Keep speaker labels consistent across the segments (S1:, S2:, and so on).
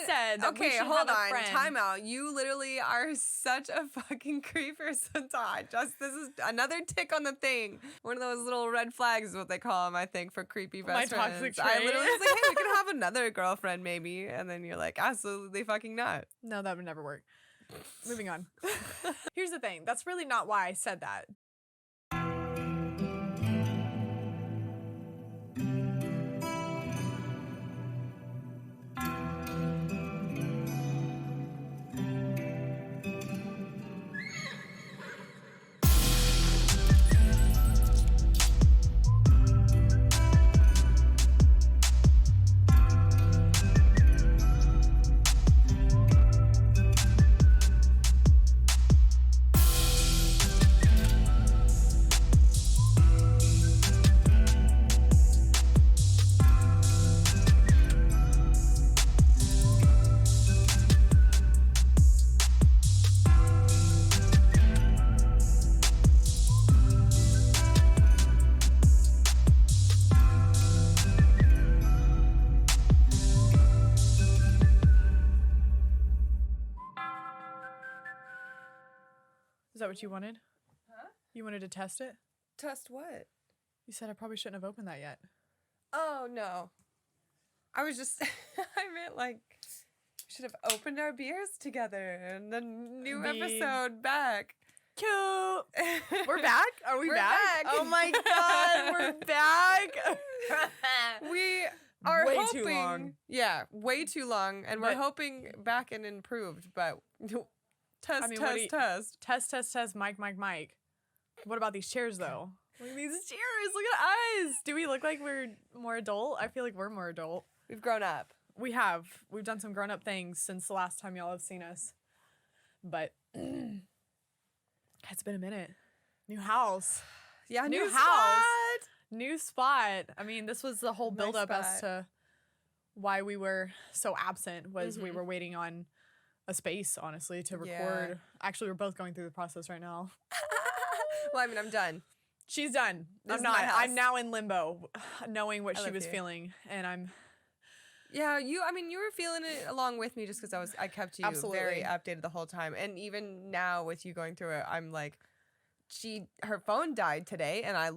S1: said that we should
S2: hold
S1: have
S2: on.
S1: a friend.
S2: Time out. You literally are such a fucking creeper, Santa. This is another tick on the thing. One of those little red flags is what they call them, I think, for creepy best
S1: My toxic
S2: friends.
S1: trait.
S2: I literally was like, hey, we can have another girlfriend maybe. And then you're like, absolutely fucking not.
S1: No, that would never work. Moving on. Here's the thing. That's really not why I said that. Is that what you wanted?
S2: Huh?
S1: You wanted to test it?
S2: Test what?
S1: You said I probably shouldn't have opened that yet.
S2: Oh, no. I was just, I meant like, we should have opened our beers together and the new episode back.
S1: Cute. We're back? Are we
S2: We're
S1: back?
S2: back.
S1: Oh my God, we're back.
S2: We are
S1: Way
S2: hoping.
S1: too long.
S2: Yeah, way too long. And we're
S1: But-
S2: hoping back and improved, but test,
S1: I mean, what do you-
S2: test.
S1: Test, Mike. What about these chairs, though? Look at these chairs. Look at eyes. Do we look like we're more adult? I feel like we're more adult.
S2: We've grown up.
S1: We have. We've done some grown-up things since the last time y'all have seen us. But it's been a minute. New house.
S2: Yeah,
S1: New
S2: new
S1: house.
S2: spot.
S1: New spot. I mean, this was the whole
S2: Nice
S1: build-up as
S2: spot.
S1: to why we were so absent was we were waiting on a space, honestly, to record.
S2: Yeah.
S1: Actually, we're both going through the process right now.
S2: Well, I mean, I'm done.
S1: She's done.
S2: This
S1: I'm
S2: is
S1: not.
S2: my house.
S1: I'm now in limbo, knowing what
S2: I
S1: she
S2: love
S1: was
S2: you.
S1: feeling, and I'm
S2: Yeah, you were feeling it along with me just because I kept you
S1: Absolutely.
S2: very updated the whole time. And even now with you going through it, I'm like, her phone died today and I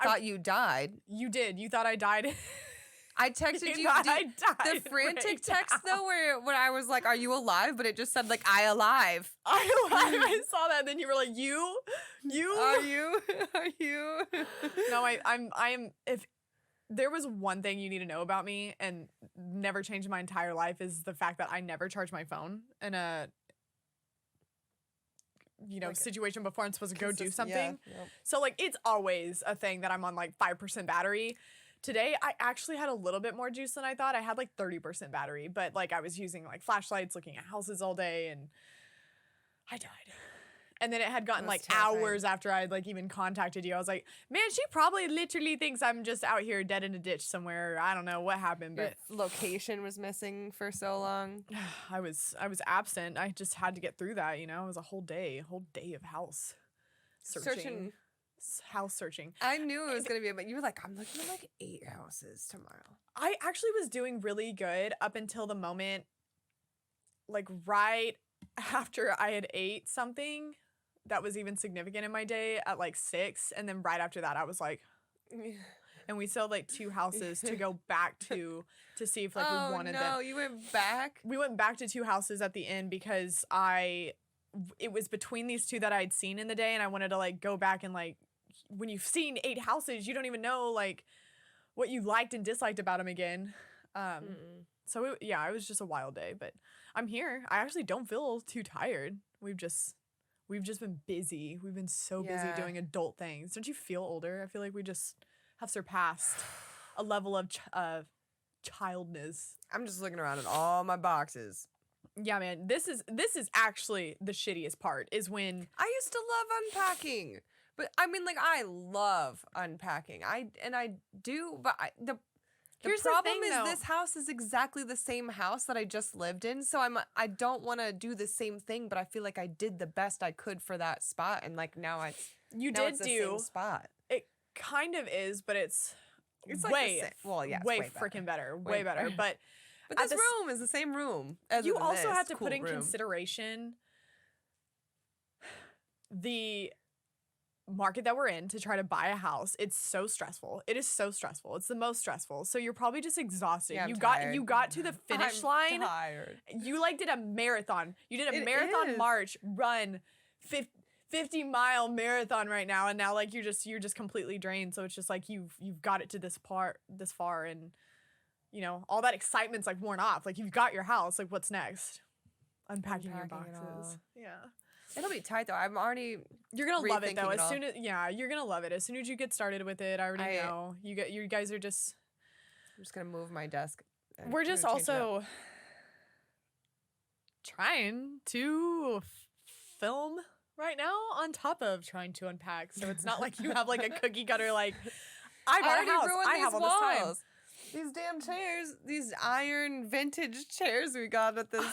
S2: thought you died.
S1: You did. You thought I died.
S2: I texted you
S1: thought I died
S2: the frantic
S1: right
S2: text though where I was like, are you alive? But it just said like, I alive.
S1: I saw that. And then you were like, you.
S2: Are you? Are you?
S1: No, I am. If there was one thing you need to know about me and never changed my entire life is the fact that I never charge my phone in a
S2: Like
S1: situation before I'm supposed to go do
S2: consist-
S1: something.
S2: yeah, yep.
S1: So like it's always a thing that I'm on like 5% battery. Today I actually had a little bit more juice than I thought. I had like 30% battery, but like I was using like flashlights, looking at houses all day, and I died. And then it had gotten
S2: That's
S1: like
S2: terrifying.
S1: hours after I'd like even contacted you. I was like, man, she probably literally thinks I'm just out here dead in a ditch somewhere. I don't know what happened,
S2: Your
S1: but
S2: location was missing for so long.
S1: I was absent. I just had to get through that, you know. It was a whole day of house searching. House searching.
S2: I knew it was going to be, but you were like, I'm looking at like 8 houses tomorrow.
S1: I actually was doing really good up until the moment, like right after I had ate something that was even significant in my day at like 6. And then right after that, I was like, and we sold like 2 houses to go back to see if like we wanted them.
S2: Oh, no, you went back?
S1: We went back to 2 houses at the end because it was between these 2 that I had seen in the day, and I wanted to like go back and like, when you've seen 8 houses, you don't even know like what you liked and disliked about them again. So it was just a wild day, but I'm here. I actually don't feel too tired. We've just been busy. We've been so busy
S2: Yeah.
S1: doing adult things. Don't you feel older? I feel like we just have surpassed a level of childness.
S2: I'm just looking around at all my boxes.
S1: Yeah, man. This is actually the shittiest part is when
S2: I used to love unpacking. But I mean, like, I love unpacking. I do, but the
S1: Here's the
S2: problem
S1: thing,
S2: is
S1: though.
S2: this house is exactly the same house that I just lived in. So I don't want to do the same thing, but I feel like I did the best I could for that spot. And like now it's
S1: you
S2: now
S1: did
S2: it's the
S1: do
S2: same spot.
S1: it kind of is, but it's
S2: It's like
S1: way
S2: the same. Well, yeah, it's
S1: way
S2: way better.
S1: freaking better, way better. But
S2: But this room is the same room.
S1: You also have to put in consideration the market that we're in to try to buy a house. It's so stressful. It is so stressful. It's the most stressful. So you're probably just exxusted.
S2: Yeah,
S1: you got to the finish line.
S2: Tired.
S1: You like did a marathon. You did a marathon march, run, 50-mile marathon right now, and now like you're just completely drained. So it's just like you've got it to this far, and you know all that excitement's like worn off. Like you've got your house. Like what's next? Unpacking your boxes. Yeah.
S2: It'll be tight though. I'm already.
S1: You're gonna love it though. As soon as you're gonna love it as soon as you get started with it. I already know. You guys are just.
S2: I'm just gonna move my desk.
S1: We're just also trying to film right now on top of trying to unpack. So it's not like you have like a cookie cutter like. I bought a house. I have all this time.
S2: These damn chairs. These iron vintage chairs we got at this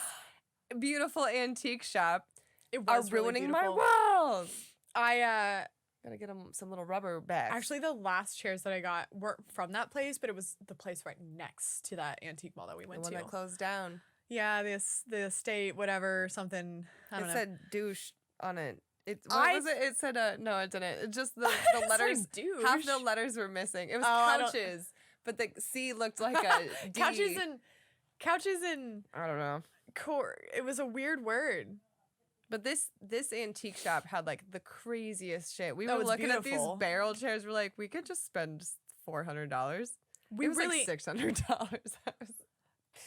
S2: beautiful antique shop.
S1: It was
S2: ruining my walls. I gotta get them some little rubber bags.
S1: Actually, the last chairs that I got weren't from that place, but it was the place right next to that antique mall that we went to.
S2: The one that closed down.
S1: Yeah, the estate, whatever, something. I don't know.
S2: It said douche on it. What was it? It said no, it didn't. It just the letters.
S1: Douche.
S2: Half the letters were missing. It was couches, but the C looked like a D.
S1: Couches and
S2: I don't know.
S1: It was a weird word.
S2: But this antique shop had like the craziest shit. We were looking at these barrel chairs. We're like, we could just spend $400. It was like $600.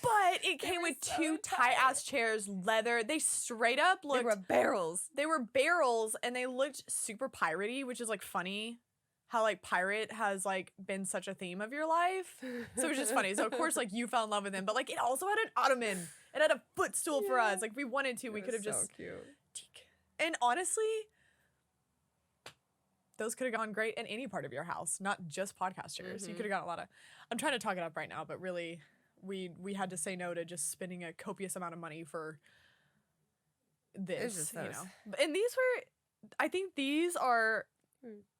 S1: But it came with two tight ass chairs, leather. They straight up looked.
S2: They were barrels.
S1: They were barrels, and they looked super piratey, which is like funny. How like pirate has like been such a theme of your life. So it was just funny. So of course like you fell in love with him, but like it also had an ottoman. It had a footstool for us. Like we wanted to, we could have just.
S2: So cute.
S1: And honestly, those could have gone great in any part of your house, not just podcast chairs. You could have got a lot of. I'm trying to talk it up right now, but really, we had to say no to just spending a copious amount of money for this. You know, and these were. I think these are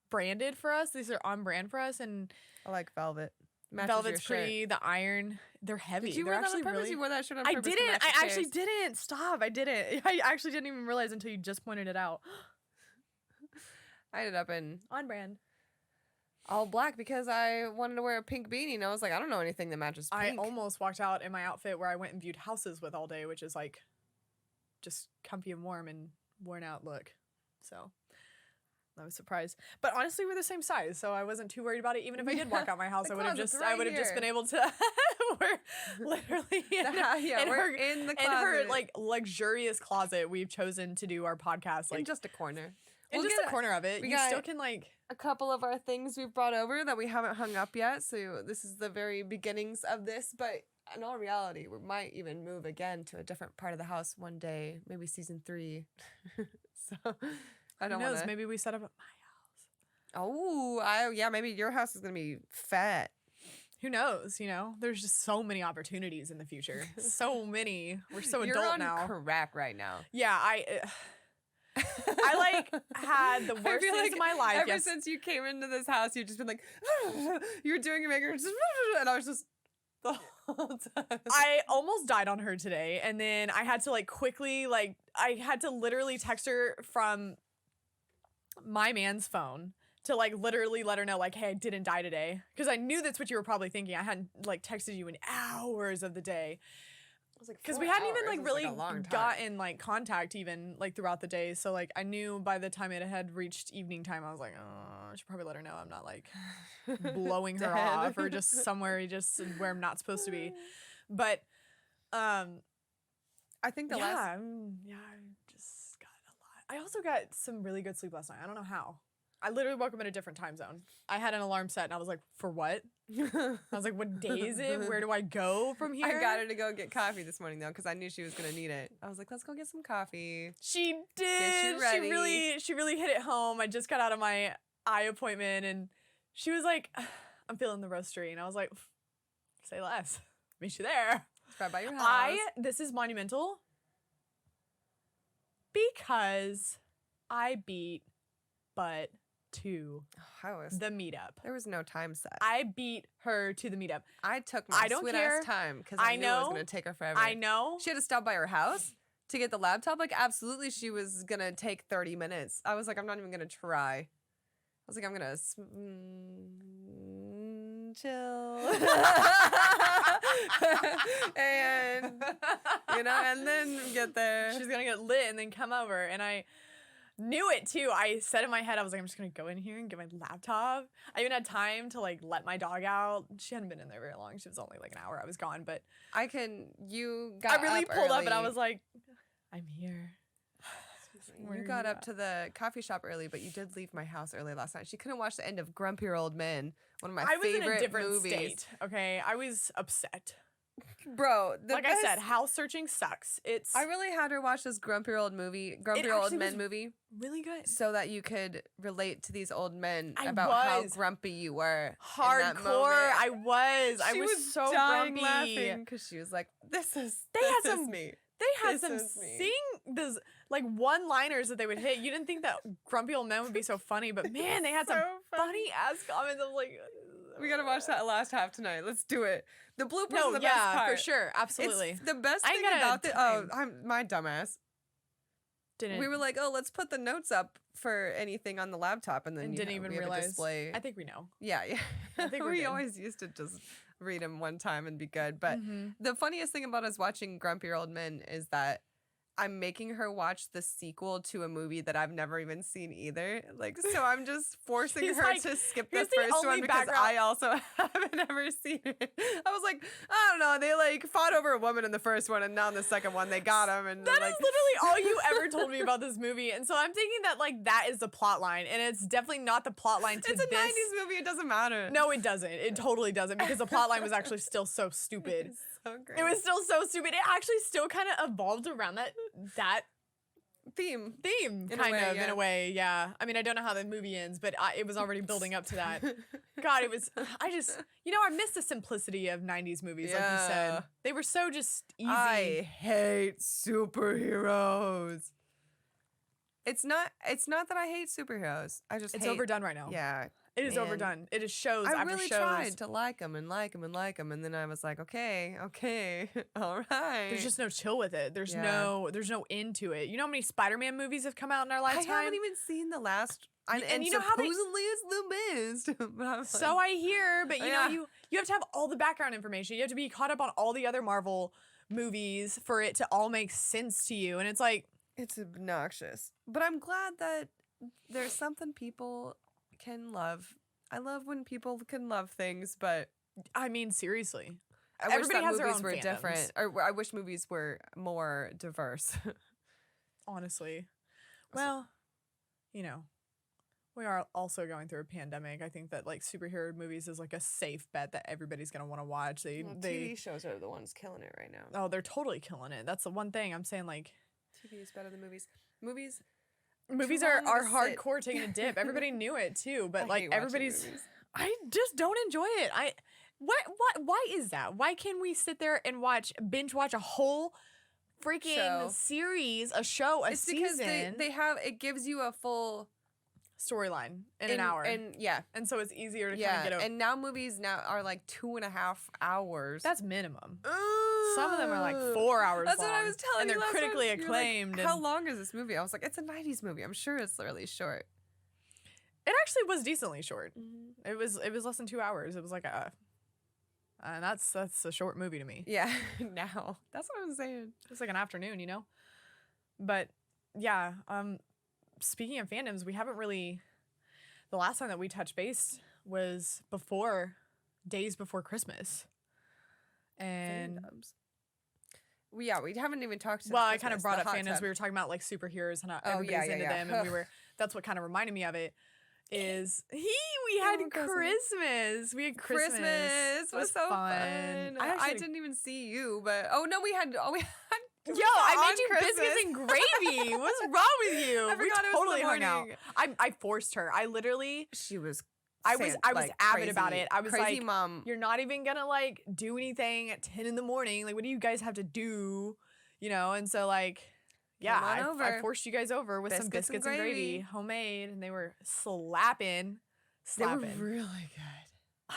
S1: branded for us. These are on brand for us, and
S2: I like velvet.
S1: Velvet's pretty. The iron, they're heavy.
S2: Did you
S1: wear
S2: that on purpose? You wore that shirt on purpose?
S1: I didn't. I actually didn't. Stop. I didn't. I actually didn't even realize until you just pointed it out.
S2: I ended up in
S1: on brand
S2: all black because I wanted to wear a pink beanie, and I was like, I don't know anything that matches pink.
S1: I almost walked out in my outfit where I went and viewed houses with all day, which is like just comfy and warm and worn out look. So I was surprised, but honestly, we're the same size, so I wasn't too worried about it. Even if I did walk out my house, I would have just been able to. We're literally
S2: we're in the closet.
S1: In her like luxurious closet, we've chosen to do our podcast like
S2: in just a corner.
S1: In just a corner of it, you still can like
S2: a couple of our things we've brought over that we haven't hung up yet. So this is the very beginnings of this, but in all reality, we might even move again to a different part of the house one day, maybe season 3. So. I don't know.
S1: Maybe we set up at my house.
S2: Oh, yeah. Maybe your house is gonna be fat.
S1: Who knows? You know, there's just so many opportunities in the future. So many. We're so
S2: You're
S1: adult
S2: on
S1: now.
S2: Crack right now.
S1: Yeah, I like had the worst days of my life.
S2: Ever since you came into this house, you've just been like, you were doing your makeup, and I was just. The whole time.
S1: I almost died on her today, and then I had to like quickly I had to literally text her from my man's phone to like literally let her know like, hey, I didn't die today, because I knew that's what you were probably thinking. I hadn't like texted you in hours of the day, because we hadn't even like really gotten like contact even like throughout the day. So like I knew by the time it had reached evening time, I was like, oh, I should probably let her know I'm not like blowing her off or just somewhere just where I'm not supposed to be. But I think the last I just got a lot. I also got some really good sleep last night. I don't know how. I literally woke up in a different time zone. I had an alarm set and I was like, for what? I was like, what day is it? Where do I go from here?
S2: I got her to go get coffee this morning though, because I knew she was gonna need it. I was like, let's go get some coffee.
S1: She did. She really hit it home. I just got out of my eye appointment and she was like, I'm feeling the roastery. And I was like, say less. Meet you there.
S2: It's right by your house.
S1: This is monumental because I beat butt to
S2: Oh,
S1: the meetup.
S2: there was no time set.
S1: I beat her to the meetup.
S2: I took
S1: I
S2: my
S1: don't
S2: sweet
S1: care.
S2: ass time because I knew it was
S1: know.
S2: going to take her forever.
S1: I know.
S2: She had to stop by her house to get the laptop. Like, absolutely, she was going to take 30 minutes. I was like, I'm not even going to try. I was like, I'm going to chill. And, and then get there.
S1: She's gonna get lit and then come over, and I knew it too. I said in my head, I was like, I'm just gonna go in here and get my laptop. I even had time to like let my dog out. She hadn't been in there very long. She was only like an hour. I was gone, but
S2: you got
S1: I really
S2: up
S1: pulled up
S2: early.
S1: and I was like, I'm here.
S2: You got up to the coffee shop early, but you did leave my house early last night. She couldn't watch the end of Grumpier Old Men, one of my favorite
S1: I was in a different
S2: movies.
S1: state. Okay, I was upset.
S2: Bro,
S1: Like I said, house searching sucks.
S2: I really had her watch this Grumpier Old
S1: actually
S2: Men
S1: was
S2: movie,
S1: really good.
S2: so that you could relate to these old men
S1: I
S2: about how
S1: was.
S2: grumpy you were.
S1: Hardcore. I
S2: She
S1: was so
S2: dying
S1: grumpy.
S2: laughing because she was like, "This is me."
S1: They had
S2: This
S1: some
S2: is me.
S1: those like one-liners that they would hit. You didn't think that Grumpy Old Men would be so funny, but man, they had some
S2: So
S1: funny ass comments. I'm like,
S2: We gotta watch that last half tonight. Let's do it. The bloopers are
S1: no,
S2: the best
S1: yeah,
S2: part.
S1: for sure, absolutely.
S2: It's the best
S1: I ain't
S2: thing
S1: got
S2: about it. Oh,
S1: time.
S2: I'm my dumbass.
S1: Didn't
S2: We were like, oh, let's put the notes up for anything on the laptop, and then
S1: and didn't even
S2: we have a
S1: realize.
S2: display.
S1: I think we know.
S2: Yeah.
S1: I think we're
S2: we
S1: good.
S2: always used to just read them one time and be good. But
S1: Mhm.
S2: the funniest thing about us watching Grumpier Old Men is that I'm making her watch the sequel to a movie that I've never even seen either. Like, so I'm just forcing
S1: She's
S2: her
S1: like,
S2: to skip the
S1: here's the
S2: first
S1: only
S2: one because
S1: background-
S2: I also haven't ever seen it. I was like, I don't know. They like fought over a woman in the first one, and now in the second one they got him. And
S1: That
S2: like,
S1: is literally all you ever told me about this movie, and so I'm thinking that like that is the plot line, and it's definitely not the plot line to
S2: it's a
S1: this.
S2: 90s movie. It doesn't matter.
S1: No, it doesn't. It totally doesn't because the plot line was actually still so stupid.
S2: It's so great.
S1: It was still so stupid. It actually still kind of evolved around that
S2: theme.
S1: theme,
S2: In a
S1: kind
S2: way,
S1: of, in
S2: yeah.
S1: a way, yeah. I mean, I don't know how the movie ends, but it was already building up to that. God, it was, I miss the simplicity of 90s movies, like you
S2: Yeah.
S1: said. They were so just easy.
S2: I hate superheroes. It's not that I hate superheroes. I just
S1: It's
S2: hate,
S1: overdone right now.
S2: Yeah.
S1: It is
S2: man.
S1: overdone. It is shows
S2: I
S1: after
S2: really
S1: shows.
S2: tried to like them and like them and like them, and then I was like, okay, all right.
S1: There's just no chill with it. There's
S2: Yeah.
S1: no end to it. You know how many Spider-Man movies have come out in our
S2: I
S1: lifetime?
S2: haven't even seen the last. And
S1: you know how they-
S2: supposedly it's the best. But I'm
S1: So
S2: like,
S1: I hear, but you
S2: Yeah.
S1: know, you have to have all the background information. You have to be caught up on all the other Marvel movies for it to all make sense to you. And it's like,
S2: it's obnoxious. But I'm glad that there's something people can love. I love when people can love things, but
S1: I mean, seriously.
S2: I wish
S1: Everybody
S2: that
S1: has their
S2: movies
S1: own
S2: were
S1: fandoms.
S2: different, or I wish movies were more diverse.
S1: Honestly. Well, you know, we are also going through a pandemic. I think that like superhero movies is like a safe bet that everybody's going to want to watch.
S2: TV shows are the ones killing it right now.
S1: Oh, they're totally killing it. That's the one thing I'm saying, like
S2: TV is better than movies. Movies
S1: movies
S2: too
S1: are
S2: long to sit.
S1: hardcore taking a dip. Everybody knew it too, but
S2: I
S1: like
S2: hate watching
S1: everybody's
S2: movies.
S1: I just don't enjoy it. Why is that? Why can we sit there and binge watch a whole freaking
S2: Show.
S1: series, a show, a
S2: It's
S1: season
S2: because they have it gives you a full
S1: storyline in an hour.
S2: and yeah.
S1: And so it's easier to kind
S2: Yeah,
S1: of get over.
S2: and now movies now are like 2.5 hours.
S1: That's minimum. Some of them are like 4 hours
S2: That's
S1: long.
S2: what I was telling
S1: and
S2: you
S1: they're
S2: last time.
S1: critically
S2: You were like,
S1: acclaimed.
S2: how
S1: and
S2: long is this movie? I was like, it's a 90s movie. I'm sure it's really short.
S1: it actually was decently short. It was less than 2 hours. It was like and that's a short movie to me.
S2: Yeah, now. That's what I'm saying.
S1: It's like an afternoon, you know? But yeah, speaking of fandoms, we haven't really, the last time that we touched base was days before Christmas. And
S2: Fandoms. We haven't even talked to
S1: well, I kind of brought up fandoms. We were talking about like superheroes and how
S2: Oh,
S1: everybody's
S2: yeah,
S1: into
S2: yeah.
S1: them, and that's what kind of reminded me of it. We had Christmas. We had Christmas.
S2: Christmas was so fun. I didn't even see you, but we had
S1: Yo, I
S2: on
S1: made you biscuits and gravy. What's wrong with you?
S2: I
S1: We
S2: forgot it was in the
S1: totally hung out.
S2: morning.
S1: I forced her. I literally,
S2: She was.
S1: I was
S2: like,
S1: avid about
S2: crazy-
S1: it. I was
S2: crazy
S1: like,
S2: mom.
S1: you're not even gonna like do anything at 10 in the morning. Like, what do you guys have to do? You know, and so like, Yeah,
S2: on
S1: I
S2: over.
S1: forced you guys over with some biscuits and gravy, homemade, and they were slapping.
S2: They were really good.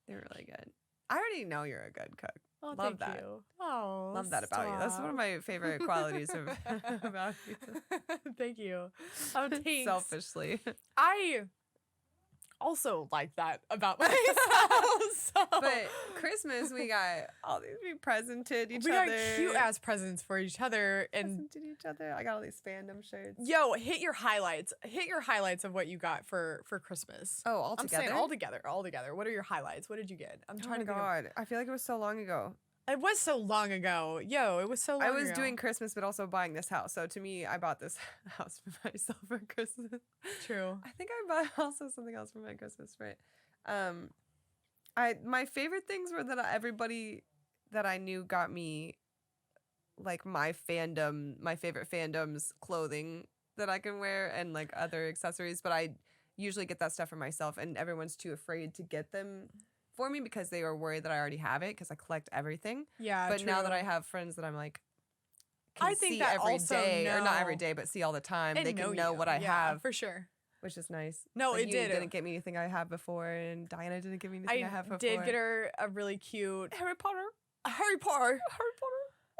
S2: They were really good. I already know you're a good cook.
S1: Oh,
S2: Love
S1: thank
S2: that.
S1: you. Oh,
S2: Love that about you. That's one of my favorite qualities about you.
S1: Thank you. Oh, thanks.
S2: Selfishly.
S1: I also like that about myself. So.
S2: But Christmas, we got all these. We presented each
S1: we
S2: other.
S1: got cute ass presents for each other, and
S2: Presented each other. I got all these fandom shirts.
S1: yo, hit your highlights. Hit your highlights of what you got for Christmas.
S2: Oh, all
S1: I'm
S2: together.
S1: saying all together. What are your highlights? What did you get? I'm trying to think.
S2: God, I feel like it was so long ago.
S1: It was so long ago. Yo, it was so long
S2: I was
S1: ago.
S2: doing Christmas, but also buying this house. So to me, I bought this house for myself for Christmas.
S1: True.
S2: I think I bought also something else for my Christmas, right? My favorite things were that everybody that I knew got me like my favorite fandom's clothing that I can wear and like other accessories, but I usually get that stuff for myself, and everyone's too afraid to get them for me because they are worried that I already have it because I collect everything.
S1: Yeah,
S2: But now that
S1: true.
S2: I have friends that I'm like, can
S1: I think
S2: see
S1: that
S2: every
S1: also
S2: day, or not
S1: know-
S2: every day, but see all the time.
S1: And
S2: They can know
S1: you.
S2: what I
S1: Yeah,
S2: have,
S1: for sure.
S2: which is nice.
S1: No,
S2: Like
S1: it
S2: you
S1: did.
S2: didn't get me anything I have before, and Diana didn't give me anything I have before.
S1: did get her a really cute
S2: Harry Potter.
S1: Harry Potter.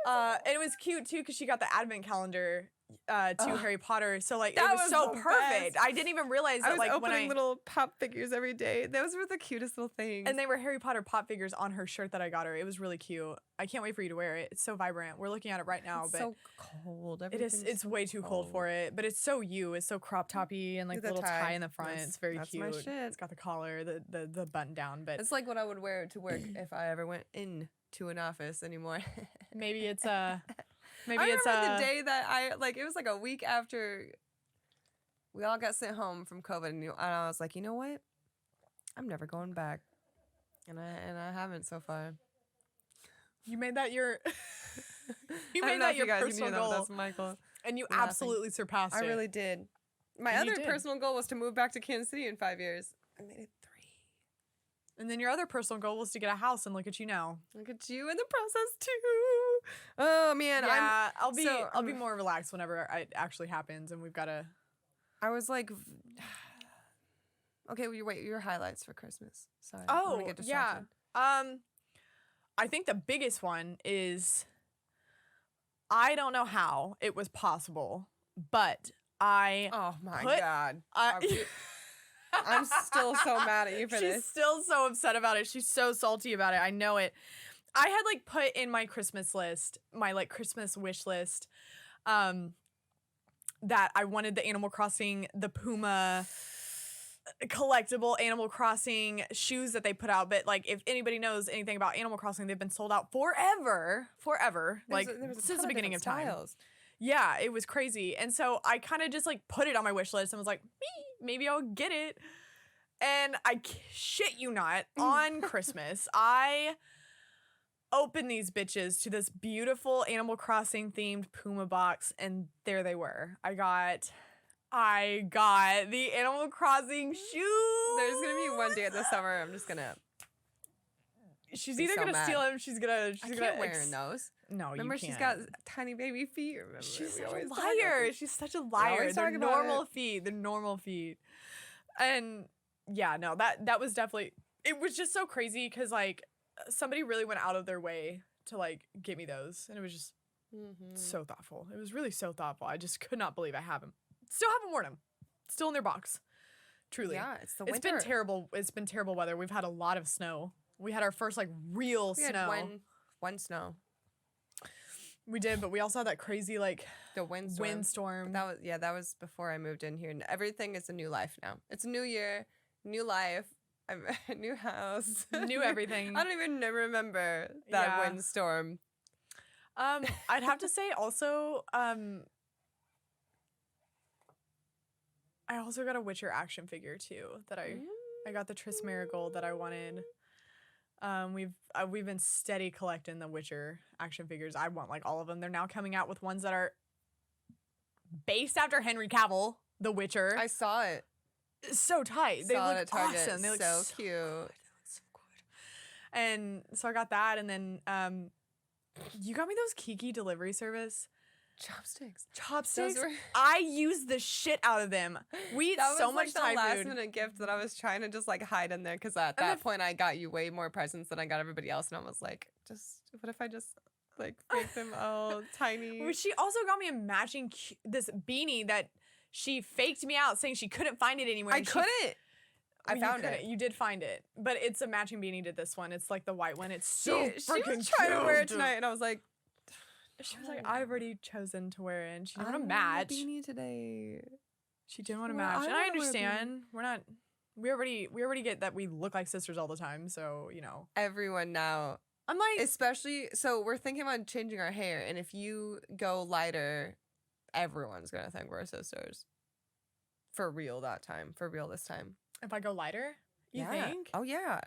S1: And it was cute too because she got the advent calendar to Harry Potter. So like
S2: That
S1: it was
S2: was
S1: so
S2: the
S1: perfect.
S2: best.
S1: I didn't even realize
S2: I
S1: that
S2: was
S1: like
S2: opening
S1: when
S2: little pop figures every day. Those were the cutest little things.
S1: and they were Harry Potter pop figures on her shirt that I got her. It was really cute. I can't wait for you to wear it. It's so vibrant. We're looking at it right now,
S2: it's
S1: but
S2: so cold.
S1: it is. It's way too cold for it, but it's so you. It's so crop toppy and like
S2: The
S1: the little tie
S2: tie.
S1: in the front.
S2: That's-
S1: It's very
S2: that's
S1: cute.
S2: my shit.
S1: It's got the collar, the button down. But
S2: It's like what I would wear to work if I ever went into an office anymore.
S1: maybe it's maybe
S2: I
S1: it's
S2: remember the day that I like. It was like a week after we all got sent home from COVID, and I was like, you know what? I'm never going back, and I haven't so far.
S1: you made that your you
S2: I don't
S1: made
S2: know
S1: that
S2: if you
S1: your
S2: guys
S1: personal
S2: knew that, but
S1: goal,
S2: that's Michael.
S1: and you
S2: laughing.
S1: absolutely surpassed
S2: I
S1: it.
S2: really did. My
S1: And you
S2: other
S1: did.
S2: personal goal was to move back to Kansas City in 5 years. I made it 3.
S1: And then your other personal goal was to get a house, and look at you now.
S2: Look at you in the process too. Oh man,
S1: Yeah, I'll be
S2: so,
S1: I'll be more relaxed whenever it actually happens, and we've got to.
S2: I was like, okay, well, wait, your highlights for Christmas. Sorry. I'm gonna
S1: Oh
S2: get
S1: yeah.
S2: distracted.
S1: I think the biggest one is I don't know how it was possible, but I
S2: Oh my
S1: put-
S2: god.
S1: I
S2: I'm still so mad at you for
S1: She's
S2: this.
S1: still so upset about it. She's so salty about it. I know it. I had like put in my Christmas list, my like Christmas wish list, that I wanted the Animal Crossing, the Puma collectible Animal Crossing shoes that they put out. But like, if anybody knows anything about Animal Crossing, they've been sold out forever, like
S2: There was a
S1: since
S2: ton
S1: the
S2: of
S1: beginning of
S2: different
S1: time.
S2: styles.
S1: Yeah, it was crazy. And so I kind of just like put it on my wish list and was like, maybe I'll get it. And shit you not, on Christmas, I opened these bitches to this beautiful Animal Crossing themed Puma box, and there they were. I got the Animal Crossing shoes.
S2: There's gonna be one day this summer. I'm just gonna.
S1: She's
S2: be
S1: either
S2: so
S1: gonna
S2: mad.
S1: steal them. She's gonna.
S2: I
S1: gonna
S2: can't wear in those.
S1: No,
S2: Remember,
S1: you can't.
S2: she's got tiny baby feet. Remember,
S1: She's
S2: we
S1: such
S2: always
S1: a
S2: talk about
S1: liar.
S2: this.
S1: She's such a
S2: always
S1: liar. They're
S2: talk about
S1: normal
S2: it.
S1: feet. They're normal feet. And yeah, no, that was definitely. It was just so crazy because like somebody really went out of their way to like get me those, and it was just so thoughtful. It was really so thoughtful. I just could not believe I have them. Still haven't worn them. Still in their box. Truly.
S2: Yeah, it's the
S1: It's
S2: winter.
S1: been terrible. It's been terrible weather. We've had a lot of snow. We had our first like real
S2: We had
S1: snow.
S2: one snow.
S1: We did, but we also had that crazy like
S2: The windstorm.
S1: windstorm.
S2: That was before I moved in here. And everything is a new life now. It's a new year, new life, a new house,
S1: New everything.
S2: I don't even remember that
S1: Yeah.
S2: windstorm.
S1: I'd have to say also, I also got a Witcher action figure too that I got the Triss Marigold that I wanted. We've been steady collecting the Witcher action figures. I want like all of them. They're now coming out with ones that are based after Henry Cavill, the Witcher.
S2: I saw it.
S1: So tight. They
S2: Saw it
S1: look
S2: at Target.
S1: awesome. They look
S2: so
S1: so
S2: cute.
S1: good. They look so good. And so I got that, and then you got me those Kiki delivery service.
S2: Chopsticks.
S1: Chopsticks.
S2: Those were
S1: I used the shit out of them. We eat
S2: that
S1: so
S2: was
S1: much
S2: like the
S1: Thai
S2: last
S1: food.
S2: minute gift that I was trying to just like hide in there because at
S1: And
S2: that point I got you way more presents than I got everybody else, and I was like, just what if I just like make them all tiny?
S1: Well, she also got me a matching this beanie that she faked me out saying she couldn't find it anywhere.
S2: I
S1: and
S2: couldn't. I
S1: you
S2: found
S1: couldn't.
S2: it.
S1: You did find it, but it's a matching beanie to this one. It's like the white one. It's so
S2: She
S1: freaking
S2: was trying to wear it
S1: cute.
S2: tonight, and I was like,
S1: She was like, I've already chosen to wear it, and she didn't
S2: I
S1: want to
S2: want a
S1: match.
S2: beanie today.
S1: She didn't want to
S2: Well,
S1: match,
S2: I
S1: and I
S2: wanna wear a
S1: understand. We're not. We already get that we look like sisters all the time, so you know.
S2: Everyone now,
S1: I'm like,
S2: especially so we're thinking about changing our hair, and if you go lighter, everyone's gonna think we're sisters. For real that time. For real this time.
S1: if I go lighter, you think?
S2: Oh yeah.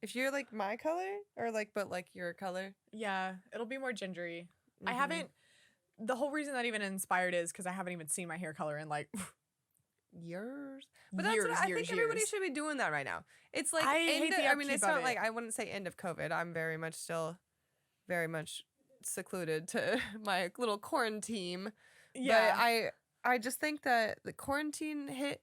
S2: If you're like my color or like but like your color.
S1: Yeah, it'll be more gingery. I
S2: Mhm.
S1: haven't. The whole reason that even inspired is because I haven't even seen my hair color in like
S2: Years. But that's
S1: years,
S2: what I
S1: years,
S2: think everybody
S1: years.
S2: should be doing that right now. It's like
S1: I hate the
S2: I mean it's
S1: upkeep of
S2: not like
S1: it.
S2: I wouldn't say end of COVID. I'm very much still very much secluded to my little quarantine.
S1: Yeah.
S2: But I just think that the quarantine hit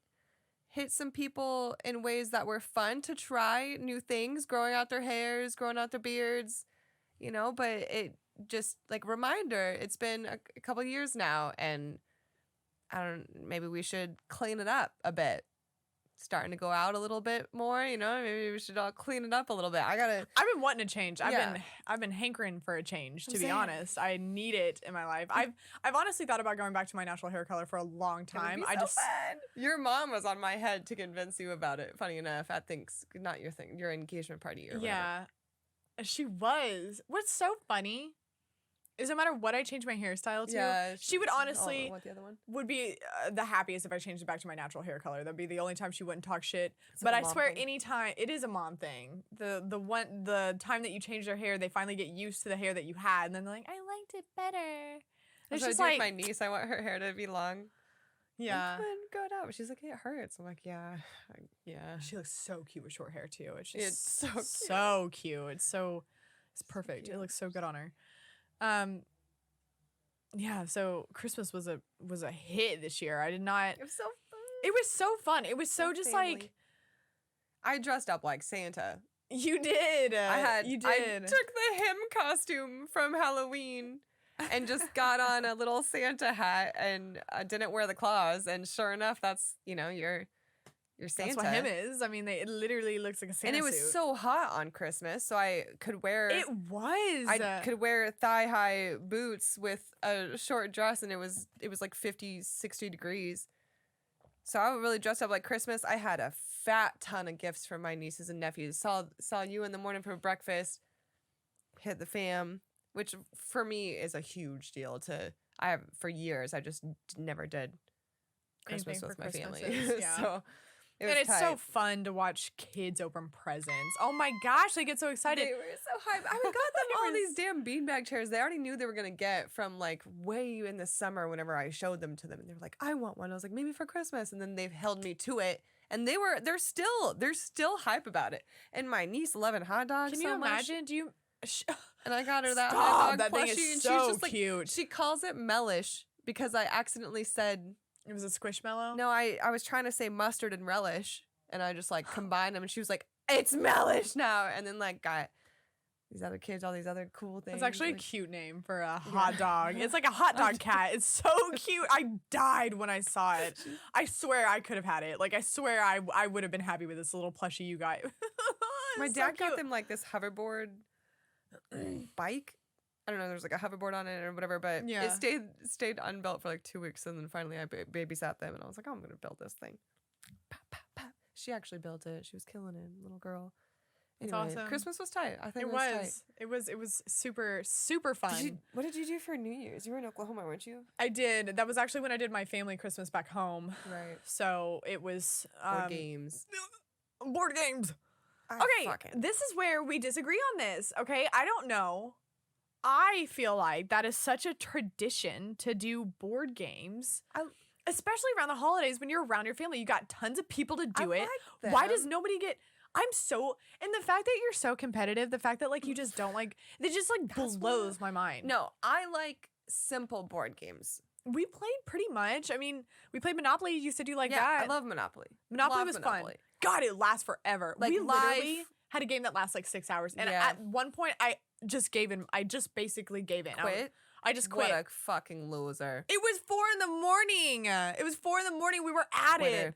S2: some people in ways that were fun to try new things, growing out their hairs, growing out their beards, you know, but it just like reminder, it's been a couple years now and maybe we should clean it up a bit. Starting to go out a little bit more, you know, maybe we should all clean it up a little bit. I've
S1: been wanting to change.
S2: Yeah.
S1: I've been hankering for a change, to be
S2: Same.
S1: honest. I need it in my life. I've honestly thought about going back to my natural hair color for a long time. I just
S2: fun. Your mom was on my head to convince you about it. Funny enough, at things not your thing, your engagement party or whatever.
S1: yeah. She was. What's so funny is no matter what I change my hairstyle to,
S2: Yeah,
S1: she would honestly
S2: what the other one?
S1: would be the happiest if I changed it back to my natural hair color. That'd be the only time she wouldn't talk shit.
S2: It's
S1: But
S2: like
S1: I
S2: a mom
S1: swear,
S2: thing.
S1: anytime it is a mom thing. The time that you change their hair, they finally get used to the hair that you had, and then they're like, I liked it better.
S2: It's
S1: It's just
S2: like
S1: like,
S2: my niece. I want her hair to be long.
S1: yeah.
S2: Like, go it out. She's like, it hurts. I'm like, yeah.
S1: She looks so cute with short hair too. It's just
S2: It's so cute.
S1: so cute. It's perfect.
S2: cute.
S1: It looks so good on her. Yeah, so Christmas was a hit this year. I did not.
S2: It was so fun.
S1: It was so fun. It was so
S2: With
S1: just
S2: family.
S1: like
S2: I dressed up like Santa.
S1: you did. You
S2: I
S1: did.
S2: took the him costume from Halloween and just got on a little Santa hat and I didn't wear the claws. And sure enough, that's your Santa.
S1: That's what him is. I mean, it literally looks like a Santa
S2: And it was
S1: suit.
S2: so hot on Christmas, so I could wear.
S1: It was.
S2: I could wear thigh-high boots with a short dress, and it was like 50, 60 degrees. So I really dressed up like Christmas. I had a fat ton of gifts from my nieces and nephews. Saw you in the morning for breakfast. Hit the fam, which for me is a huge deal. I have for years. I just never did Christmas
S1: Anything
S2: with
S1: for
S2: my family.
S1: Christmases, yeah.
S2: So it was
S1: and it's
S2: tight.
S1: so fun to watch kids open presents. Oh my gosh, they get so excited.
S2: They were so hyped. I got them all these damn beanbag chairs. They already knew they were gonna get from like way in the summer whenever I showed them to them, and they were like, "I want one." I was like, "Maybe for Christmas," and then they've held me to it, and they're still hype about it. And my niece loving hot dogs.
S1: Can you
S2: so much.
S1: imagine? Do you?
S2: And I got her that
S1: Stop,
S2: hot dog
S1: that thing
S2: plushie,
S1: is
S2: and
S1: so
S2: she's just like,
S1: cute.
S2: she calls it Mellish because I accidentally said
S1: It was a squishmallow.
S2: no. I was trying to say mustard and relish. And I just like combined them, and she was like, "It's Mellish now." And then like got these other kids, all these other cool things.
S1: It's actually a
S2: like,
S1: cute name for a hot dog. It's like a hot dog cat. It's so cute. I died when I saw it. I swear I could have had it. Like I swear I would have been happy with this little plushie you got.
S2: my
S1: It's so
S2: dad got
S1: cute.
S2: them like this hoverboard bike. I don't know. There's like a hoverboard on it or whatever, but
S1: Yeah.
S2: it stayed unbuilt for like 2 weeks, and then finally I babysat them, and I was like, "Oh, I'm gonna build this thing." Pop, pop, pop. She actually built it. She was killing it, little girl.
S1: That's
S2: Anyway,
S1: awesome.
S2: Christmas was tight. I think
S1: It
S2: it was tight.
S1: was. It was super super fun.
S2: What did you do for New Year's? You were in Oklahoma, weren't you?
S1: I did. That was actually when I did my family Christmas back home.
S2: Right.
S1: So it was
S2: Board games.
S1: Board games.
S2: I
S1: Okay,
S2: fucking-
S1: this is where we disagree on this. Okay, I don't know. I feel like that is such a tradition to do board games, especially around the holidays when you're around your family. You got tons of people to do it.
S2: like
S1: Why does
S2: them.
S1: nobody get? And the fact that you're so competitive, the fact that like you just don't like, it just like
S2: That's
S1: blows my mind.
S2: No, I like simple board games.
S1: We played pretty much. I mean, we played Monopoly. You used to do like
S2: Yeah,
S1: that.
S2: I love Monopoly.
S1: Monopoly
S2: Love
S1: was
S2: Monopoly.
S1: fun. God, it lasts forever.
S2: Like,
S1: we literally
S2: life-
S1: had a game that lasts like 6 hours. And
S2: Yeah.
S1: at one point, I just gave in. I just basically gave in.
S2: Quit?
S1: I just quit.
S2: What a fucking loser.
S1: It was 4 a.m. It was 4 a.m. We were at it.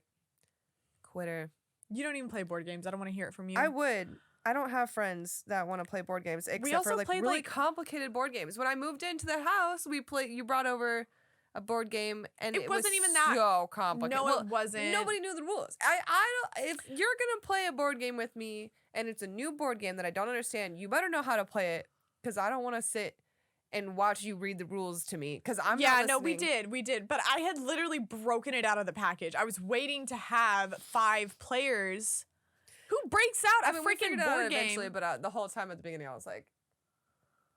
S2: Quitter.
S1: You don't even play board games. I don't want to hear it from you.
S2: I would. I don't have friends that want to play board games except
S1: also
S2: for like
S1: played,
S2: really
S1: like-
S2: complicated board games. When I moved into the house, you brought over a board game and it
S1: wasn't
S2: was
S1: even that-
S2: so complicated.
S1: No,
S2: Well,
S1: it wasn't.
S2: Nobody knew the rules. I don't. If you're gonna play a board game with me and it's a new board game that I don't understand, you better know how to play it because I don't want to sit and watch you read the rules to me because I'm
S1: Yeah,
S2: not
S1: no,
S2: listening.
S1: we did. But I had literally broken it out of the package. I was waiting to have 5 players. Who breaks out a
S2: I mean, we
S1: freaking
S2: figured it out
S1: board game?
S2: eventually, but the whole time at the beginning, I was like,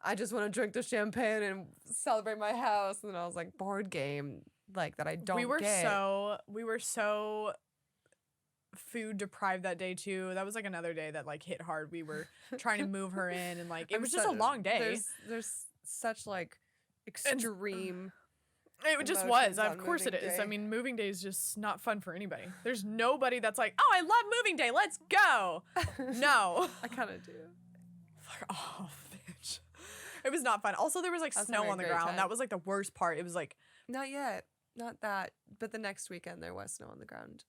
S2: I just want to drink the champagne and celebrate my house. And then I was like, board game, like that I don't
S1: we were
S2: get.
S1: so food deprived that day too. That was like another day that like hit hard. We were trying to move her in and like it was just a long day.
S2: There's such like extreme.
S1: It just
S2: emotions
S1: was.
S2: on
S1: Of course it
S2: moving
S1: is.
S2: day.
S1: I mean, moving day is just not fun for anybody. There's nobody that's like, oh, I love moving day. Let's go. No.
S2: I kind of do.
S1: Fuck off, bitch. It was not fun. Also, there was like
S2: I was
S1: snow
S2: having a
S1: on the
S2: great
S1: ground.
S2: time.
S1: That was like the worst part. It was like,
S2: Not yet. Not that. But the next weekend there was snow on the ground.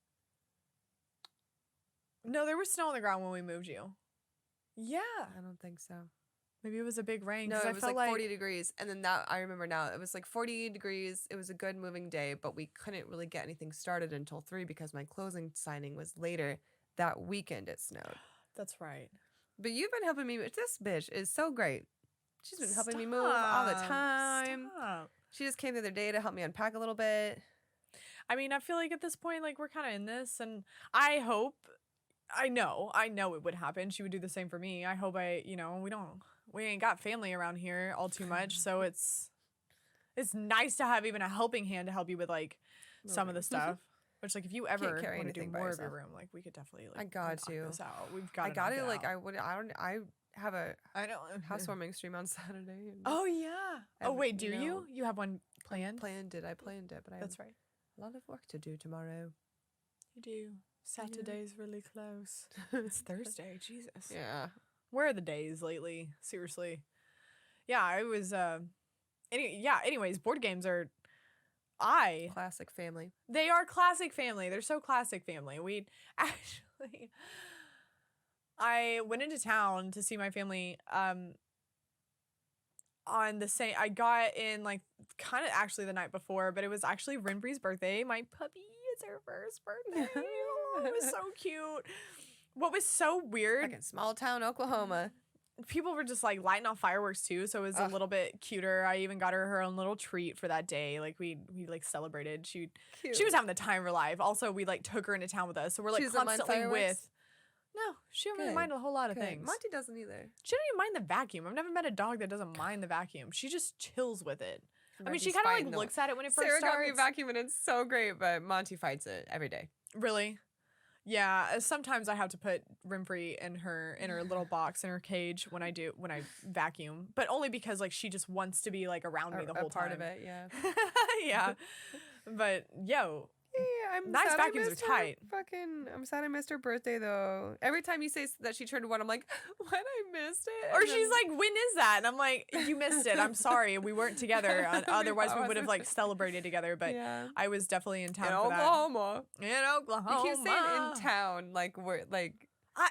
S1: no, there was snow on the ground when we moved you. Yeah.
S2: I don't think so.
S1: Maybe it was a big rain.
S2: No,
S1: 'cause
S2: it
S1: I
S2: was
S1: felt
S2: like 40 degrees. And then that, I remember now, it was like 40 degrees. It was a good moving day, but we couldn't really get anything started until 3 because my closing signing was later. That weekend it snowed.
S1: That's right.
S2: But you've been helping me. This bitch is so great. She's been helping me move all the time.
S1: Stop.
S2: She just came the other day to help me unpack a little bit.
S1: I mean, I feel like at this point, like we're kind of in this, and I hope, I know it would happen. She would do the same for me. I hope we ain't got family around here all too much, so it's nice to have even a helping hand to help you with like some of the stuff. Which like if you ever
S2: carry
S1: want to do
S2: anything by
S1: more of your
S2: yourself.
S1: room, like we could definitely like
S2: I got
S1: knock
S2: to.
S1: this out. We've got.
S2: I got it. Like
S1: out.
S2: I have a
S1: I know
S2: housewarming stream on Saturday. And
S1: Oh yeah. Oh
S2: Every-
S1: wait, do
S2: no.
S1: you? You have one planned?
S2: I planned it, but I have
S1: That's right.
S2: a lot of work to do tomorrow.
S1: You do. Saturday's really close. It's Thursday. Jesus.
S2: Yeah.
S1: Where are the days lately? Seriously. Yeah, I was anyways, board games are
S2: Classic family.
S1: they are classic family. They're so classic family. We actually I went into town to see my family on the same I got in like kind of actually the night before, but it was actually Renbree's birthday. My puppy, it's her first birthday. Oh, it was so cute. What was so weird,
S2: Like in small town Oklahoma.
S1: people were just like lighting off fireworks too, so it was a
S2: Ugh.
S1: little bit cuter. I even got her own little treat for that day. Like we like celebrated. She was having the time of her life. Also, we like took her into town with us, so we're like
S2: She doesn't mind
S1: constantly
S2: fireworks?
S1: with. No, she don't really
S2: Good.
S1: mind a whole lot of
S2: Good.
S1: things.
S2: Monty doesn't either.
S1: She don't even mind the vacuum. I've never met a dog that doesn't mind the vacuum. She just chills with it. I mean, she
S2: Monty's
S1: kind of
S2: fighting
S1: like
S2: the-
S1: looks at it when it first
S2: Sarah got
S1: starts.
S2: me a vacuum and it's so great, but Monty fights it every day.
S1: Really? Yeah. Sometimes I have to put Renfrey in her little box in her cage when I vacuum, but only because like she just wants to be like around me the whole
S2: part
S1: time.
S2: of it, yeah.
S1: Yeah. But yo,
S2: Yeah, I'm
S1: Nice
S2: sad I
S1: vacuums are
S2: missed her
S1: tight.
S2: I'm sad I missed her birthday though. Every time you say that she turned 1, I'm like, when I missed it.
S1: or
S2: And
S1: she's
S2: then-
S1: like, when is that? And I'm like, you missed it. I'm sorry. We weren't together. Otherwise, we would have like celebrated together. But
S2: yeah.
S1: I was definitely in town
S2: In
S1: for that.
S2: Oklahoma.
S1: In Oklahoma.
S2: You keep saying in town, like we're like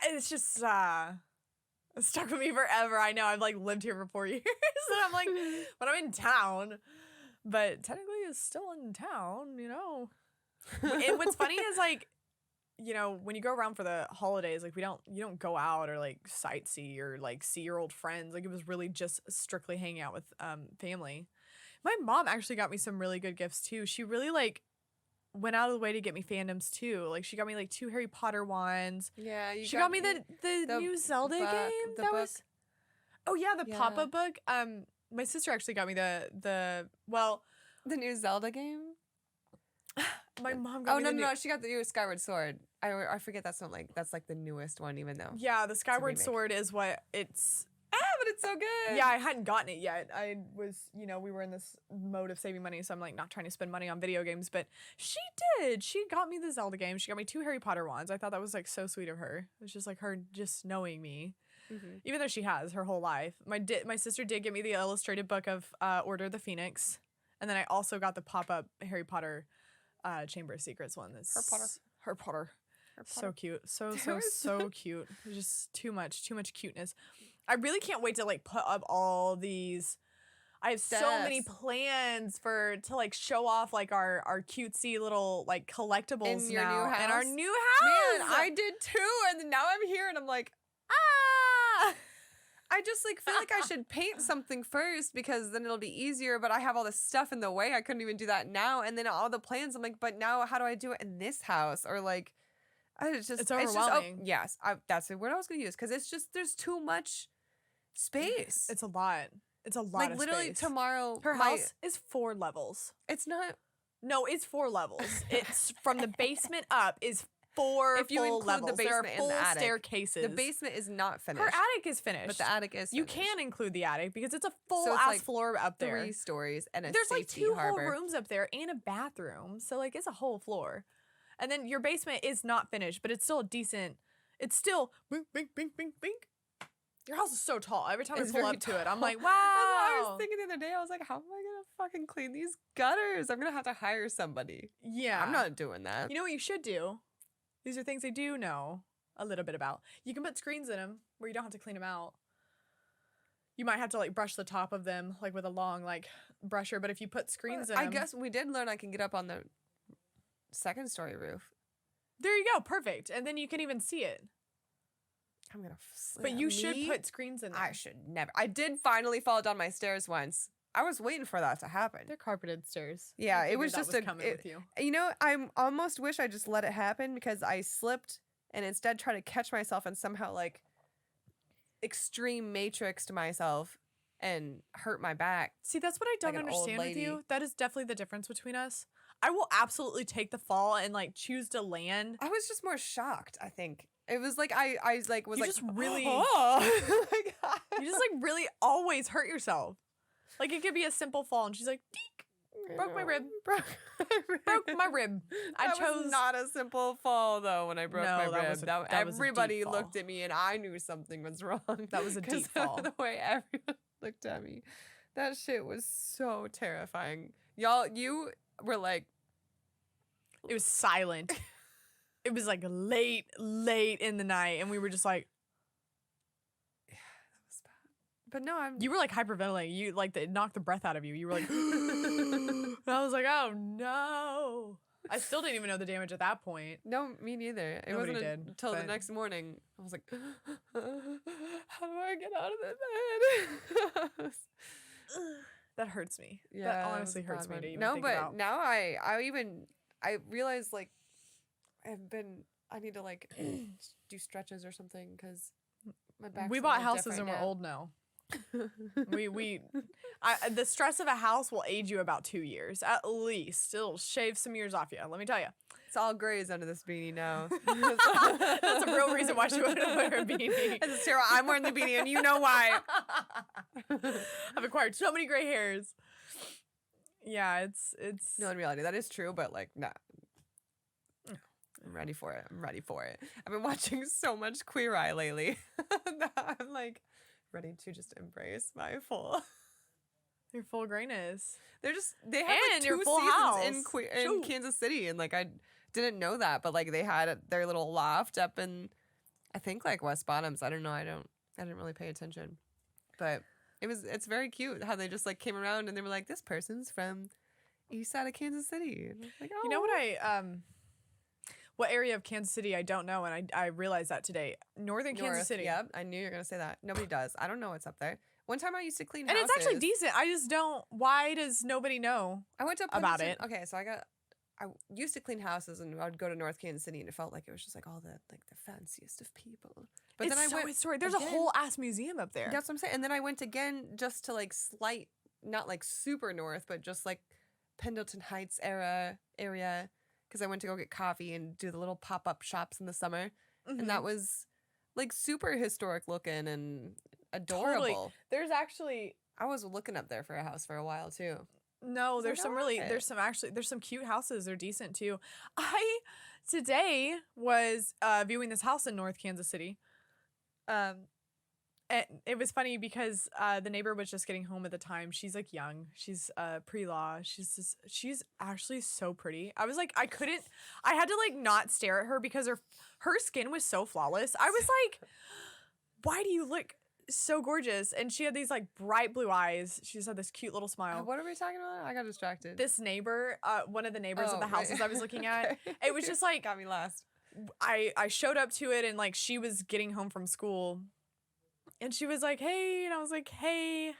S1: It's just it's stuck with me forever. I know. I've like lived here for 4 years. And I'm like, but I'm in town. But technically it's still in town, you know. And what's funny is like, you know, when you go around for the holidays, like you don't go out or like sightsee or like see your old friends. Like it was really just strictly hanging out with family. My mom actually got me some really good gifts too. She really like went out of the way to get me fandoms too. Like she got me like 2 Harry Potter ones.
S2: yeah.
S1: She got me the new Zelda
S2: book-
S1: game.
S2: the
S1: That
S2: book.
S1: was Oh yeah, the
S2: Yeah.
S1: pop-up book. My sister actually got me the
S2: new Zelda game.
S1: my mom got
S2: Oh
S1: me
S2: no
S1: the
S2: no
S1: new-
S2: no! She got the new Skyward Sword. I forget that's not like the newest one even though.
S1: Yeah, the Skyward
S2: remake.
S1: Sword is what it's
S2: I have but it's so good.
S1: Yeah, I hadn't gotten it yet. I was, we were in this mode of saving money, so I'm like not trying to spend money on video games, but she did. She got me the Zelda game. She got me 2 Harry Potter ones. I thought that was like so sweet of her. It was just like her just knowing me.
S2: Mm-hmm.
S1: Even though she has her whole life. My sister did get me the illustrated book of Order of the Phoenix. And then I also got the pop-up Harry Potter Chamber of Secrets one. This Harry Potter. So cute. So cute. There's just too much cuteness. I really can't wait to like put up all these. I have so many plans to like show off like our cutesy little like collectibles
S2: in your
S1: now
S2: new house?
S1: and our new house.
S2: Man, I did too, and now I'm here and I'm like, I just like feel like I should paint something first because then it'll be easier, but I have all this stuff in the way. I couldn't even do that now. And then all the plans, I'm like, but now how do I do it in this house? Or like, it's
S1: overwhelming.
S2: Yes, that's the word I was going to use because it's just, there's too much space.
S1: It's a lot. It's a lot
S2: like
S1: of
S2: literally
S1: space.
S2: Tomorrow.
S1: Her house is 4 levels.
S2: It's not.
S1: No, it's 4 levels. It's from the basement up is 4
S2: if you
S1: full
S2: include
S1: levels.
S2: the basement
S1: there are full
S2: and the attic,
S1: staircases.
S2: The basement is not finished.
S1: Her attic is finished.
S2: But the attic is finished.
S1: You can include the attic because it's a full
S2: So it's
S1: ass
S2: like
S1: floor up there.
S2: 3 stories and a
S1: There's like
S2: safety
S1: 2
S2: harbor.
S1: whole rooms up there and a bathroom. So like it's a whole floor. And then your basement is not finished, but it's still a decent. It's still bink, bink, bink, bink, bink. Your house is so tall. Every time I pull up to it, I'm like, wow.
S2: I was thinking the other day, I was like, how am I going to fucking clean these gutters? I'm going to have to hire somebody.
S1: Yeah.
S2: I'm not doing that.
S1: You know what you should do? These are things I do know a little bit about. You can put screens in them where you don't have to clean them out. You might have to like brush the top of them like with a long like brusher, but if you put screens in them.
S2: I guess we did learn I can get up on the 2nd story roof.
S1: There you go. Perfect. And then you can even see it.
S2: I'm going to
S1: But you should put screens in them.
S2: I should never. I did finally fall down my stairs once. I was waiting for that to happen.
S1: They're carpeted stairs.
S2: Yeah,
S1: I
S2: it was
S1: figured
S2: just
S1: that was coming with you.
S2: You know, I almost wish I just let it happen because I slipped and instead tried to catch myself and somehow like extreme matrixed myself and hurt my back.
S1: See, that's what I don't
S2: like an old
S1: understand with you.
S2: lady.
S1: That is definitely the difference between us. I will absolutely take the fall and like choose to land.
S2: I was just more shocked, I think. It was like I like was
S1: You
S2: like
S1: just really
S2: oh my God.
S1: You just like really always hurt yourself. Like it could be a simple fall and she's like, deek, broke my rib. Broke my rib. I chose
S2: was not a simple fall though when I broke
S1: No,
S2: my
S1: that
S2: rib.
S1: was a- that was a deep
S2: Everybody
S1: fall.
S2: looked at me and I knew something was wrong.
S1: That was a
S2: 'cause
S1: deep fall.
S2: of the way everyone looked at me. That shit was so terrifying. Y'all, you were like,
S1: It was silent. It was like late in the night and we were just like
S2: yeah, that was bad. But no,
S1: you were like hyperventilating. You like it knocked the breath out of you. You were like and I was like, oh no. I still didn't even know the damage at that point.
S2: No, me neither. It
S1: Nobody
S2: wasn't
S1: did,
S2: until the
S1: but-
S2: next morning. I was like, how do I get out of the bed?
S1: That hurts me.
S2: Yeah,
S1: That
S2: it was
S1: honestly
S2: a
S1: hurts
S2: bad
S1: me to
S2: one.
S1: even
S2: No,
S1: think
S2: but
S1: about.
S2: now I realize like I need to like do stretches or something because my back.
S1: We bought houses and we're old now. The stress of a house will age you about 2 years at least. It'll shave some years off you. Let me tell you.
S2: It's all grays under this beanie now.
S1: That's a real reason why she wanted to wear a beanie.
S2: It's Sarah. I'm wearing the beanie, and you know why.
S1: I've acquired so many gray hairs. Yeah, it's.
S2: No, in reality, that is true, but like, nah. I'm ready for it. I've been watching so much Queer Eye lately that I'm like ready to just embrace my full.
S1: Your full grayness.
S2: They have
S1: And
S2: like
S1: your
S2: 2
S1: full
S2: seasons
S1: house.
S2: in
S1: Shoot.
S2: Kansas City, and like I didn't know that, but like they had their little loft up in, I think like West Bottoms. I don't know. I didn't really pay attention, but it's very cute how they just like came around and they were like, this person's from east side of Kansas City. And I was like, oh.
S1: You know what what area of Kansas City I don't know, and I realized that today. Northern Kansas City.
S2: Yep, I knew you were gonna say that. Nobody does. I don't know what's up there. One time I used to clean
S1: And
S2: houses.
S1: it's actually decent. I just don't. Why does nobody know?
S2: I went to
S1: about
S2: Pendleton-
S1: it.
S2: Okay, so I used to clean houses and I would go to North Kansas City and it felt like it was just like all the fanciest of people. But then I went.
S1: There's a whole ass museum up there.
S2: That's what I'm saying. And then I went again just to like not like super north, but just like Pendleton Heights area because I went to go get coffee and do the little pop-up shops in the summer.
S1: Mhm.
S2: And that was like super historic looking and adorable.
S1: Totally. There's actually
S2: I was looking up there for a house for a while too.
S1: no, there's
S2: like,
S1: some
S2: I
S1: really
S2: like it.
S1: there's some cute houses. They're decent too. I today was viewing this house in North Kansas City. And it was funny because the neighbor was just getting home at the time. She's like young. She's pre-law. She's actually so pretty. I was like I had to like not stare at her because her skin was so flawless. I was like, why do you look so gorgeous? And she had these like bright blue eyes. She just had this cute little smile.
S2: What are we talking about? I got distracted.
S1: This neighbor, one of the neighbors of the houses I was looking at,
S2: Okay.
S1: it was just like
S2: got me last.
S1: I showed up to it and like she was getting home from school and she was like, hey, and I was like, hey.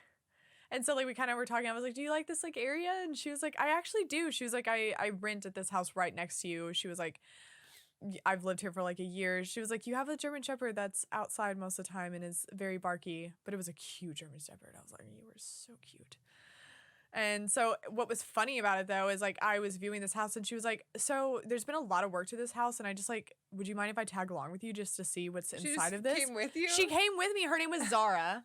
S1: And so like we kind of were talking. I was like, do you like this like area? And she was like, I actually do. She was like, I rent at this house right next to you. She was like, I've lived here for like a year. She was like, you have a German Shepherd that's outside most of the time and is very barky, but it was a cute German Shepherd. I was like, you were so cute. And so what was funny about it though is like I was viewing this house and she was like, so there's been a lot of work to this house and I just like, would you mind if I tag along with you just to see what's inside of this?
S2: Came with you?
S1: She came with me. Her name was Zara.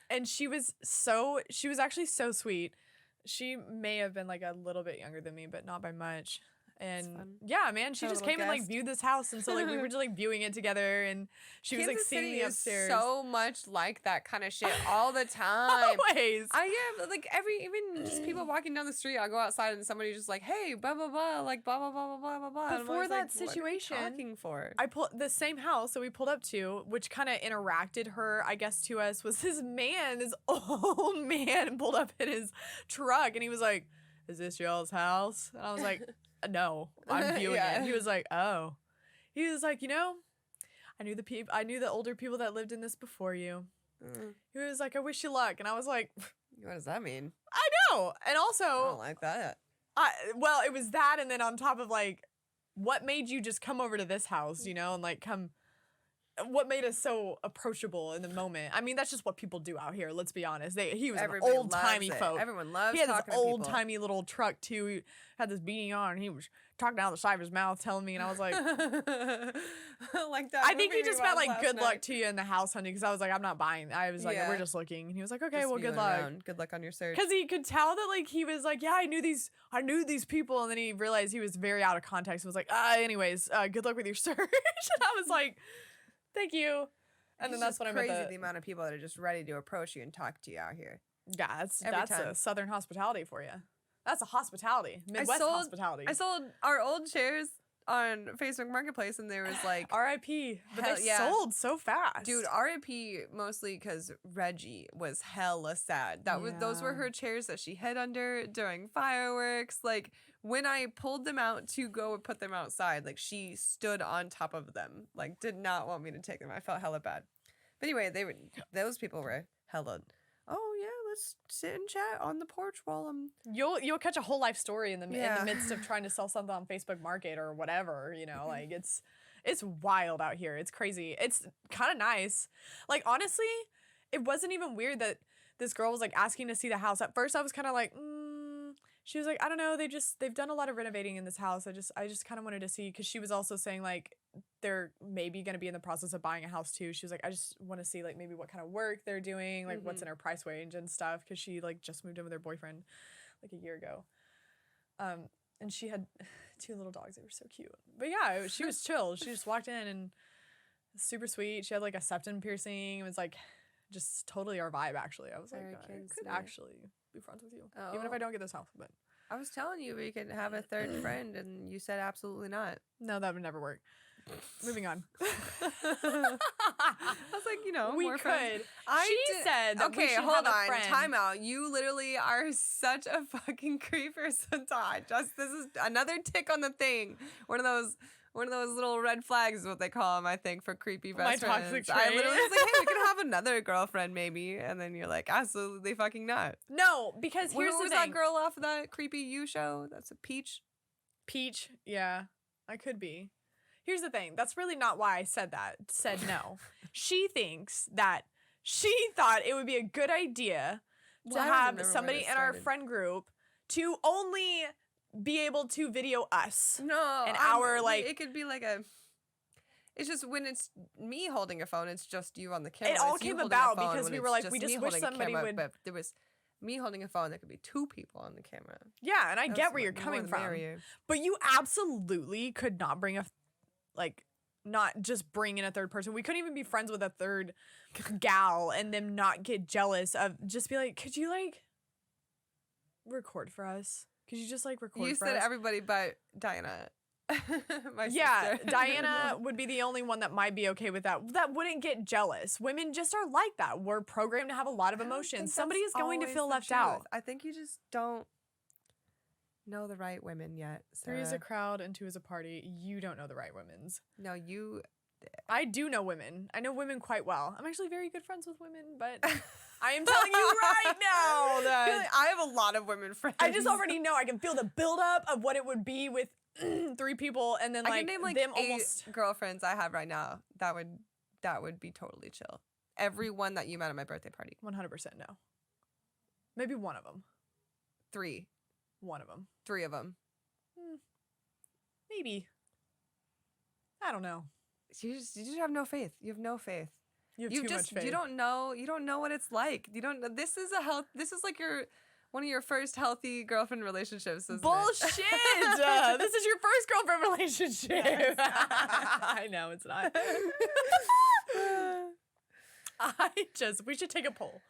S1: And she was actually so sweet. She may have been like a little bit younger than me, but not by much. And yeah, man, she just came and like viewed this house, and so like we were just like viewing it together, and she was like seeing me upstairs.
S2: So much like that kind of shit all the time.
S1: Always.
S2: Like even just people walking down the street, I'll go outside and somebody just like, hey, blah blah blah, like blah blah blah blah blah blah.
S1: Before that situation,
S2: what are you talking for?
S1: I pulled the same house that we pulled up to, which kind of interacted her, I guess, to us. Was this old man, pulled up in his truck, and he was like, "Is this y'all's house?" And I was like, no, I'm viewing it. He was like, oh. He was like, I knew the older people that lived in this before you. He was like, I wish you luck. And I was like,
S2: what does that mean?
S1: I know. And also,
S2: I don't like that.
S1: Well, it was that, and then on top of like, what made you just come over to this house, and like come. What made us so approachable in the moment? I mean, that's just what people do out here. Let's be honest. He was
S2: Everybody
S1: an old timey folk.
S2: Everyone loves.
S1: He had this
S2: talking to people.
S1: old timey little truck too. He had this beanie on, and he was talking out of the side of his mouth, telling me, and I was like,
S2: like that.
S1: I think he just meant like good luck to you in the house hunting, because I was like, I'm not buying. I was like, we're just looking, and he was like, okay, well, good luck.
S2: Good luck on your search.
S1: Because he could tell that like he was like, yeah, I knew these people, and then he realized he was very out of context. And was like, anyways, good luck with your search. And I was like, thank you. And then that's what I meant.
S2: Crazy the amount of people that are just ready to approach you and talk to you out here.
S1: Yeah, that's a Southern hospitality for you. That's a hospitality, Midwest hospitality.
S2: I sold our old chairs on Facebook Marketplace, and there was like
S1: R.I.P. But they sold so fast,
S2: dude. R.I.P. mostly because Reggie was hella sad. Those were her chairs that she hid under during fireworks. Like when I pulled them out to go and put them outside, like she stood on top of them, like did not want me to take them. I felt hella bad. But anyway, those people were hella. Oh yeah, let's sit and chat on the porch while I'm.
S1: You'll catch a whole life story in the midst of trying to sell something on Facebook Market or whatever. Like it's wild out here. It's crazy. It's kind of nice. Like honestly, it wasn't even weird that this girl was like asking to see the house. At first, I was kind of like, She was like, I don't know. They've done a lot of renovating in this house. I just kind of wanted to see, because she was also saying like they're maybe going to be in the process of buying a house too. She was like, I just want to see like maybe what kind of work they're doing, like what's in her price range and stuff, because she like just moved in with her boyfriend like a year ago. And she had 2 little dogs. They were so cute. But yeah, she was chill. She just walked in and super sweet. She had like a septum piercing. It was like just totally our vibe, actually. I was like, I could actually be friends with you, even if I don't get this house. But
S2: I was telling you we could have a third friend, and you said absolutely not.
S1: No, that would never work. Moving on.
S2: I was like,
S1: we
S2: more
S1: could.
S2: friends.
S1: She said that we should have a friend.
S2: Time out. You literally are such a fucking creeper, Santa. This is another tick on the thing. One of those little red flags is what they call them, I think, for creepy best friends.
S1: Toxic trait.
S2: I literally was like, hey, we could have another girlfriend maybe. And then you're like, absolutely fucking not.
S1: No, because here's the thing.
S2: Was that girl off of that creepy You show? That's a Peach?
S1: Peach, yeah. I could be. Here's the thing. That's really not why I said no. She thought it would be a good idea to have somebody in our friend group to only be able to video us.
S2: No.
S1: It
S2: It's just when it's me holding a phone, it's just you on the camera.
S1: It all
S2: It's you
S1: came
S2: holding a
S1: about
S2: phone
S1: because
S2: when
S1: we
S2: it's
S1: were like, we
S2: me
S1: just wish
S2: holding a
S1: somebody
S2: camera,
S1: would.
S2: But if there was me holding a phone, there could be 2 people on the camera.
S1: Yeah, and I
S2: That's
S1: get where you're
S2: the more
S1: coming
S2: the
S1: from.
S2: merrier.
S1: But you absolutely could not bring not just bring in a third person. We couldn't even be friends with a third gal and them not get jealous of just be like, could you like record for us? Could you just like record
S2: You
S1: for
S2: said
S1: us?
S2: everybody but Diana. My
S1: Yeah,
S2: sister.
S1: Diana would be the only one that might be okay with that. That wouldn't get jealous. Women just are like that. We're programmed to have a lot of
S2: I don't think
S1: emotions. Somebody is
S2: that's
S1: going to
S2: always
S1: feel
S2: the
S1: left
S2: truth.
S1: out.
S2: I think you just don't know the right women yet.
S1: 3 is a
S2: Sarah.
S1: crowd and 2 is a party. You don't know the right women's.
S2: No, you.
S1: I do know women. I know women quite well. I'm actually very good friends with women, but I am telling you right now that
S2: I have a lot of women friends.
S1: I just already know I can feel the buildup of what it would be with 3 people, and then
S2: I
S1: like
S2: can name like
S1: them
S2: 8
S1: almost.
S2: girlfriends I have right now. That would be totally chill. Everyone that you met at my birthday party.
S1: 100% no. Maybe one of them.
S2: 3.
S1: One of them.
S2: 3 of them.
S1: Maybe. I don't know.
S2: You just have no faith. You have no faith.
S1: You have too much faith.
S2: You don't know what it's like. You don't. This is like one of your first healthy girlfriend relationships. Isn't
S1: Bullshit!
S2: It?
S1: This is your first girlfriend relationship. I know it's not. We should take a poll.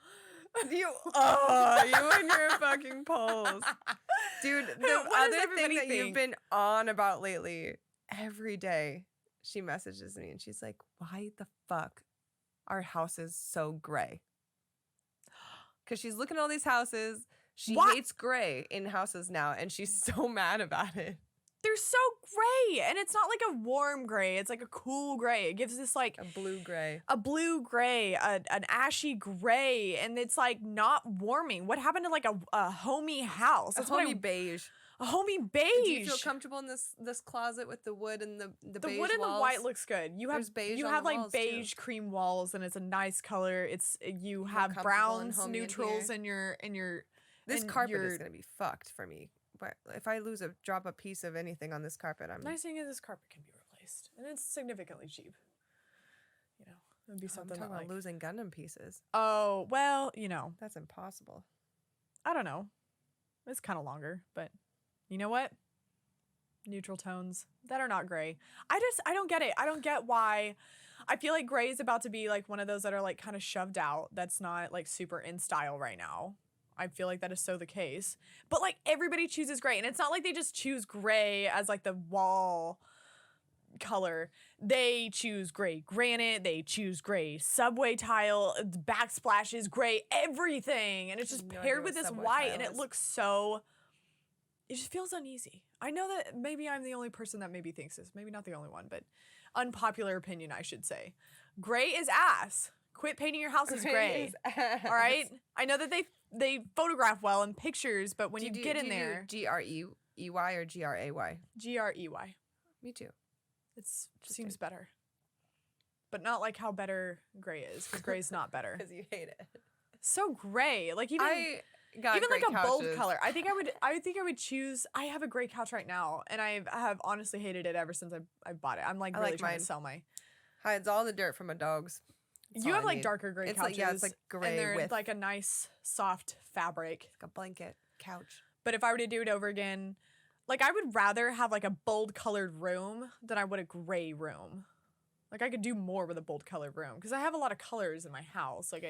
S2: You and your fucking polls. Dude, the
S1: What does
S2: other thing
S1: everybody
S2: that you've
S1: think?
S2: been on about lately, every day she messages me and she's like, why the fuck are houses so gray? Because she's looking at all these houses. She
S1: What?
S2: hates gray in houses now, and she's so mad about it.
S1: They're so gray, and it's not like a warm gray. It's like a cool gray. It gives this like
S2: A blue gray.
S1: a blue gray, an ashy gray, and it's like not warming. What happened to like a homey house?
S2: A
S1: That's what
S2: homey beige.
S1: a homey beige.
S2: Do you feel comfortable in this closet with the wood and the
S1: The
S2: beige
S1: wood and
S2: walls?
S1: the white looks good. You have
S2: There's beige
S1: you
S2: on
S1: have
S2: the
S1: like
S2: walls, too.
S1: beige cream walls, and it's a nice color. You have
S2: comfortable and
S1: browns,
S2: homey in
S1: neutrals,
S2: here.
S1: in your.
S2: This
S1: and
S2: carpet
S1: your-
S2: is gonna be fucked for me. But if I drop a piece of anything on this carpet, I'm.
S1: Nice thing is this carpet can be replaced, and it's significantly cheap. You know, it would be
S2: I'm
S1: something
S2: talking
S1: that
S2: about
S1: like.
S2: losing Gundam pieces.
S1: Oh well, you know,
S2: That's impossible.
S1: I don't know. It's kind of longer, but you know what? Neutral tones that are not gray. I don't get it. I don't get why. I feel like gray is about to be like one of those that are like kind of shoved out. That's not like super in style right now. I feel like that is so the case. But like everybody chooses gray, and it's not like they just choose gray as like the wall color. They choose gray granite, they choose gray subway tile, backsplashes, gray everything, and it's just
S2: No idea
S1: paired with
S2: what
S1: this
S2: subway
S1: white,
S2: tile
S1: and it
S2: is.
S1: looks so. It just feels uneasy. I know that maybe I'm the only person that maybe thinks this. Maybe not the only one, but unpopular opinion, I should say. Gray is ass. Quit painting your houses gray. All right. I know that they photograph well in pictures, but when you get in there,
S2: GREY or GRAY?
S1: GREY.
S2: Me too.
S1: It seems better, but not like how better gray is, because gray's not better.
S2: Because you hate it.
S1: So gray, like even
S2: I got
S1: even like
S2: great
S1: a bold
S2: couches.
S1: color. I think I would choose. I have a gray couch right now, and I have honestly hated it ever since I bought it. I'm like
S2: I
S1: really
S2: like
S1: trying
S2: mine.
S1: to sell my.
S2: Hides all the dirt from my dogs. That's
S1: You
S2: all
S1: have
S2: I
S1: like
S2: need.
S1: darker gray
S2: It's
S1: couches.
S2: like, yeah, it's like gray
S1: and they're
S2: with
S1: like a nice soft fabric.
S2: like a blanket couch.
S1: But if I were to do it over again, like I would rather have like a bold colored room than I would a gray room. Like I could do more with a bold colored room because I have a lot of colors in my house. Like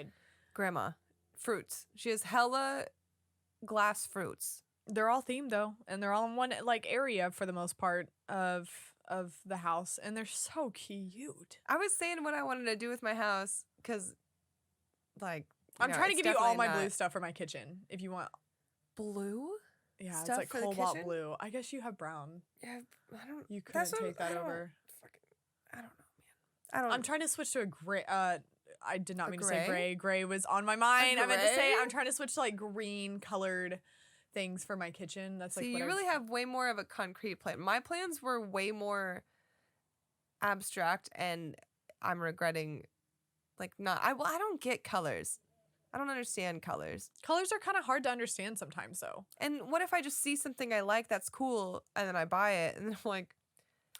S2: Grandma, fruits. She has hella glass fruits.
S1: they're all themed though, and they're all in one like area for the most part of the house, and they're so cute.
S2: I was saying what I wanted to do with my house because, like,
S1: I'm trying to
S2: it's
S1: give you all my
S2: definitely
S1: blue
S2: not-
S1: stuff for my kitchen if you want.
S2: Blue?
S1: Yeah, it's
S2: Stuff
S1: like
S2: for the
S1: cobalt
S2: kitchen?
S1: blue. I guess you have brown.
S2: Yeah, I don't.
S1: You
S2: that's
S1: couldn't
S2: what-
S1: take that
S2: I don't
S1: over.
S2: I don't know, man. I don't.
S1: I'm trying to switch to a gray. I did not
S2: A
S1: mean to say
S2: gray?
S1: gray. Gray was on my mind. I meant to say
S2: gray?
S1: I'm trying to switch to like green colored things for my kitchen. That's like
S2: See,
S1: what
S2: you
S1: I-
S2: really have way more of a concrete plan. My plans were way more abstract, and I'm regretting, like, not. I don't get colors. I don't understand colors.
S1: colors are kind of hard to understand sometimes though.
S2: And what if I just see something I like that's cool, and then I buy it, and then I'm like,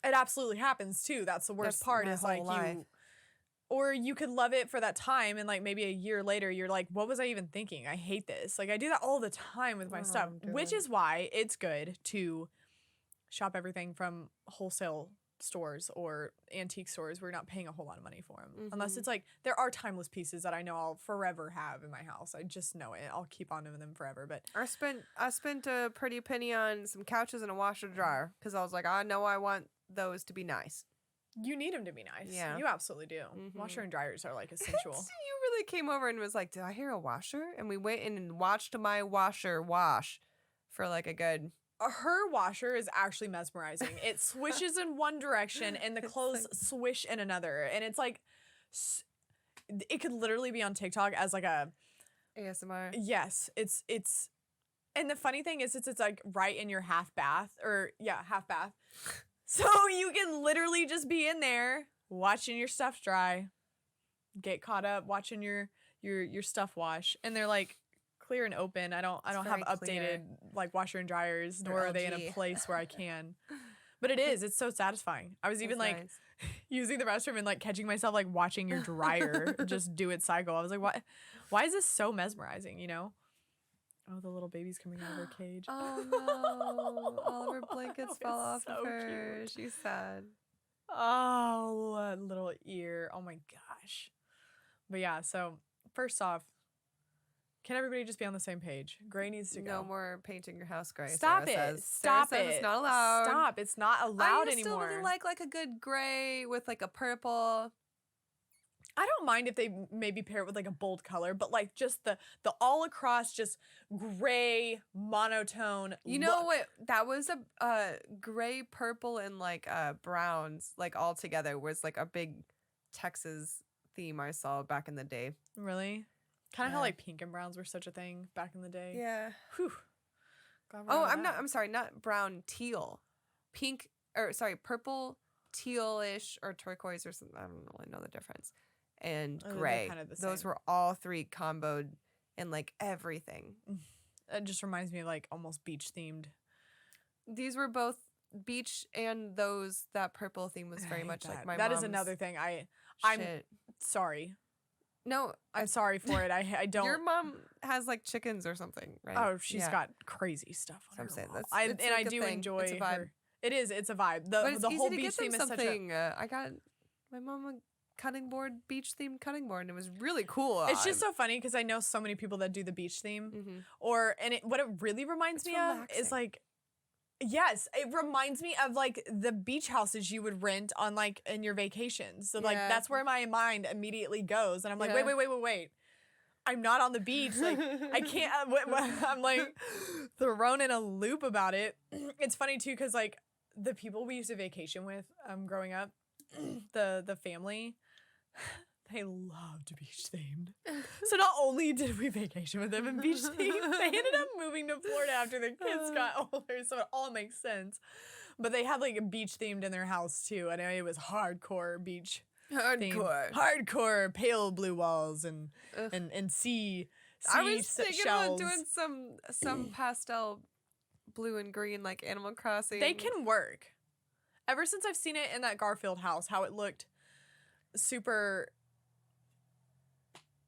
S1: It absolutely happens too. That's the worst
S2: That's
S1: part
S2: my
S1: is like
S2: whole life.
S1: or you could love it for that time and like maybe a year later you're like, what was I even thinking? I hate this. Like I do that all the time with my stuff, which is why it's good to shop everything from wholesale stores or antique stores where you're not paying a whole lot of money for them. Unless it's like, there are timeless pieces that I know I'll forever have in my house. I just know it. I'll keep on to them forever. But
S2: I spent a pretty penny on some couches and a washer dryer because I was like, I know I want those to be nice.
S1: you need them to be nice.
S2: Yeah.
S1: You absolutely do. Washer and dryers are like essential.
S2: So you really came over and was like, did I hear a washer? And we went in and watched my washer wash for like a good...
S1: Her washer is actually mesmerizing. It swishes in one direction and the clothes swish in another. And it's like, it could literally be on TikTok as like a...
S2: ASMR.
S1: Yes. It's and the funny thing is it's like right in your half bath half bath. So you can literally just be in there watching your stuff dry, get caught up watching your stuff wash, and they're like clear and open. I don't have updated like washer and dryers, nor are they in a place where I can. But it's so satisfying. I was even like using the restroom and like catching myself like watching your dryer just do its cycle. I was like, why is this so mesmerizing, you know? Oh, the little baby's coming out of her cage.
S2: Oh no. All of her blankets fell off
S1: so
S2: of her.
S1: cute.
S2: She's sad.
S1: Oh, little ear. Oh my gosh. But yeah, so first off, can everybody just be on the same page? Gray needs to go.
S2: No more painting your house gray.
S1: Stop
S2: Sarah
S1: it.
S2: says.
S1: Stop
S2: Sarah says
S1: it.
S2: It's not allowed.
S1: Stop. It's not allowed
S2: I
S1: anymore.
S2: still really like a good gray with like a purple.
S1: I don't mind if they maybe pair it with like a bold color, but like just the all across just gray monotone.
S2: You know what? That was a gray, purple, and like browns like all together was like a big Texas theme I saw back in the day.
S1: Really? Kind of how like pink and browns were such a thing back in the day.
S2: Yeah.
S1: Whew.
S2: I'm sorry, not brown, teal. Pink or sorry, purple, tealish or turquoise or something. I don't really know the difference. And gray.
S1: Kind of the
S2: Those
S1: same.
S2: were all three comboed in like everything.
S1: It just reminds me of like almost beach themed.
S2: These were both beach and that purple theme was very much like my
S1: That
S2: mom's
S1: is another thing. I'm
S2: shit.
S1: sorry.
S2: No,
S1: I'm sorry for it. I don't.
S2: Your mom has like chickens or something, right?
S1: Oh, she's got crazy stuff on her
S2: I'm saying
S1: wall.
S2: it's
S1: I
S2: a good
S1: do
S2: thing.
S1: enjoy
S2: It's a vibe.
S1: her. It is. It's a vibe.
S2: But it's
S1: the
S2: easy
S1: whole
S2: to
S1: beach
S2: get them
S1: theme is such a.
S2: something. I got my mom a cutting board, beach themed cutting board, and it was really cool.
S1: It's just so funny because I know so many people that do the beach theme,
S2: Mm-hmm.
S1: what it really reminds me of is like, yes, it reminds me of like the beach houses you would rent on like in your vacations. So like that's where my mind immediately goes, and I'm like, wait. I'm not on the beach. Like I can't. I'm like thrown in a loop about it. It's funny too because like the people we used to vacation with, growing up, the family. They loved beach themed. So not only did we vacation with them in beach themed, they ended up moving to Florida after the kids got older, so it all makes sense. But they had like a beach themed in their house too, and it was hardcore beach. Hardcore pale blue walls and sea
S2: I was thinking
S1: shells.
S2: about doing some pastel blue and green like Animal Crossing.
S1: They can work. Ever since I've seen it in that Garfield house, how it looked super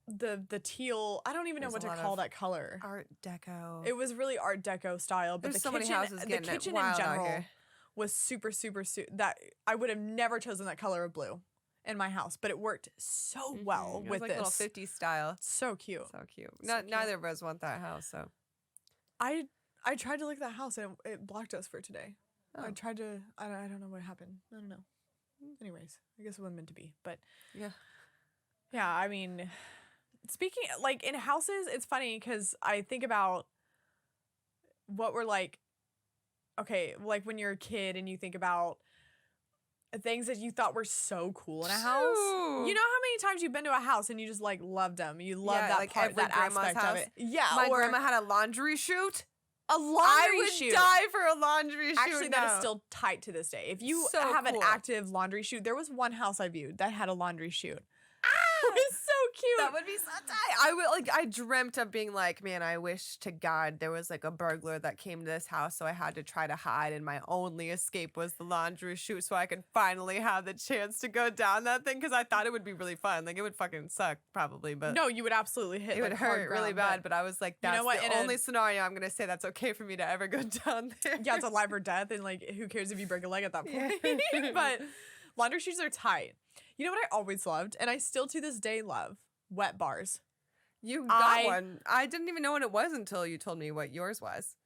S1: the teal, I don't even know what to call that color.
S2: Art Deco.
S1: It was really Art Deco style, but
S2: There's
S1: the
S2: so many
S1: kitchen,
S2: houses
S1: the
S2: getting it
S1: kitchen in
S2: wild out
S1: general
S2: here.
S1: was super that I would have never chosen that color of blue in my house, but it worked so well
S2: It was
S1: with
S2: like
S1: this.
S2: little 50s style.
S1: So cute.
S2: So cute.
S1: So cute.
S2: Neither of us want that house, so.
S1: I tried to look at that house and it blocked us for today.
S2: Oh.
S1: I tried to. I don't know what happened. I don't know. Anyways, I guess it wasn't meant to be. But yeah. I mean, speaking like in houses, it's funny because I think about what we're like. Okay, like when you're a kid and you think about things that you thought were so cool in a house. You know how many times you've been to a house and you just like loved them. You love that
S2: like
S1: part,
S2: every
S1: that
S2: grandma's
S1: aspect
S2: house.
S1: of it. Yeah,
S2: My
S1: or
S2: grandma had a laundry chute.
S1: a laundry
S2: I would
S1: chute.
S2: die for a laundry chute.
S1: Actually, that is still tight to this day. If you
S2: So
S1: have an
S2: cool.
S1: active laundry chute, there was one house I viewed that had a laundry chute. It was so cute.
S2: That would be so tight. I dreamt of being like, man, I wish to God there was like a burglar that came to this house, so I had to try to hide, and my only escape was the laundry chute, so I could finally have the chance to go down that thing, because I thought it would be really fun. Like, it would fucking suck probably, but
S1: No, you would absolutely hit.
S2: it would
S1: like, hard
S2: hurt really
S1: ground,
S2: bad. But I was like,
S1: you know
S2: that's
S1: what?
S2: the only scenario I'm gonna say that's okay for me to ever go down there.
S1: Yeah, it's a life or death, and like, who cares if you break a leg at that point?
S2: Yeah.
S1: But laundry chutes are tight. You know what I always loved, and I still to this day love? Wet bars.
S2: You got one. I didn't even know what it was until you told me what yours was.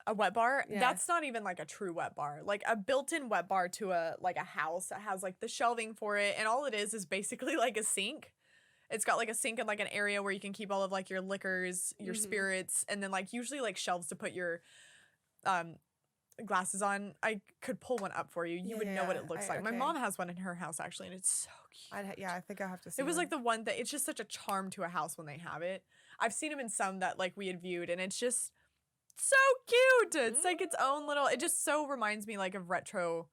S1: A wet bar?
S2: Yeah.
S1: That's not even like a true wet bar. Like a built-in wet bar to a house that has like the shelving for it, and all it is basically like a sink. It's got like a sink and like an area where you can keep all of like your liquors, your spirits, and then like usually like shelves to put your glasses on. I could pull one up for you. You would know what it looks like. My mom has one in her house actually, and it's so cute.
S2: I think I have to see
S1: It was
S2: one.
S1: like the one that it's just such a charm to a house when they have it. I've seen them in some that like we had viewed, and it's just so cute. It's like its own little. It just so reminds me like of retro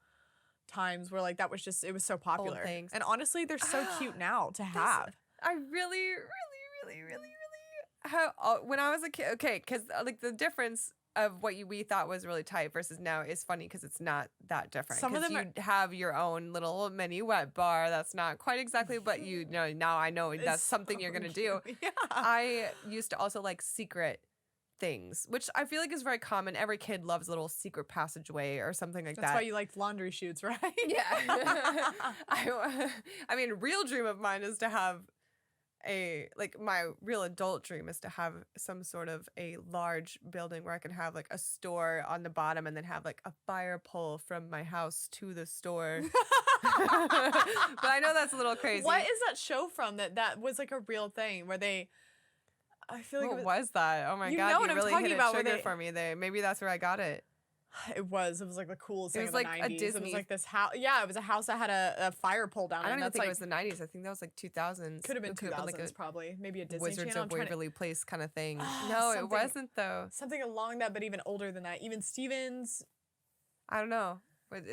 S1: times where like that was just it was so popular.
S2: things.
S1: And honestly, they're so cute now to have.
S2: I really when I was a kid, okay, because like the difference of what we thought was really tight versus now is funny because it's not that different.
S1: Some of
S2: 'Cause
S1: them
S2: you have your own little mini wet bar. That's not quite exactly, but you know now I know that's
S1: It's
S2: something
S1: so
S2: you're gonna do.
S1: cute. Yeah.
S2: I used to also like secret things, which I feel like is very common. Every kid loves a little secret passageway or something like
S1: That's
S2: that.
S1: why you liked laundry chutes, right?
S2: Yeah. I mean, real dream of mine is to have my real adult dream is to have some sort of a large building where I can have like a store on the bottom and then have like a fire pole from my house to the store. But I know that's a little crazy.
S1: What is that show from that was like a real thing where they I feel like
S2: What was that? Oh my
S1: You
S2: God,
S1: know what
S2: you
S1: I'm
S2: really
S1: talking
S2: hit
S1: about,
S2: a
S1: where
S2: trigger
S1: they-
S2: for me there. Maybe that's where I got it.
S1: it was like the coolest thing
S2: was
S1: of the
S2: like a
S1: 90s. It was
S2: Disney-
S1: like this house. Yeah, it was a house that had a fire pole down
S2: I
S1: it.
S2: don't
S1: And
S2: even
S1: that's
S2: think
S1: like,
S2: it was the 90s. I think that was like 2000s.
S1: could have been
S2: It could've
S1: 2000s
S2: like
S1: probably. Maybe a
S2: a
S1: Disney
S2: Wizards
S1: Channel.
S2: of
S1: I'm trying to-
S2: Waverly Place kind of thing. No, it
S1: Something-
S2: wasn't though.
S1: Something along that, but even older than that. Even Stevens,
S2: I don't know.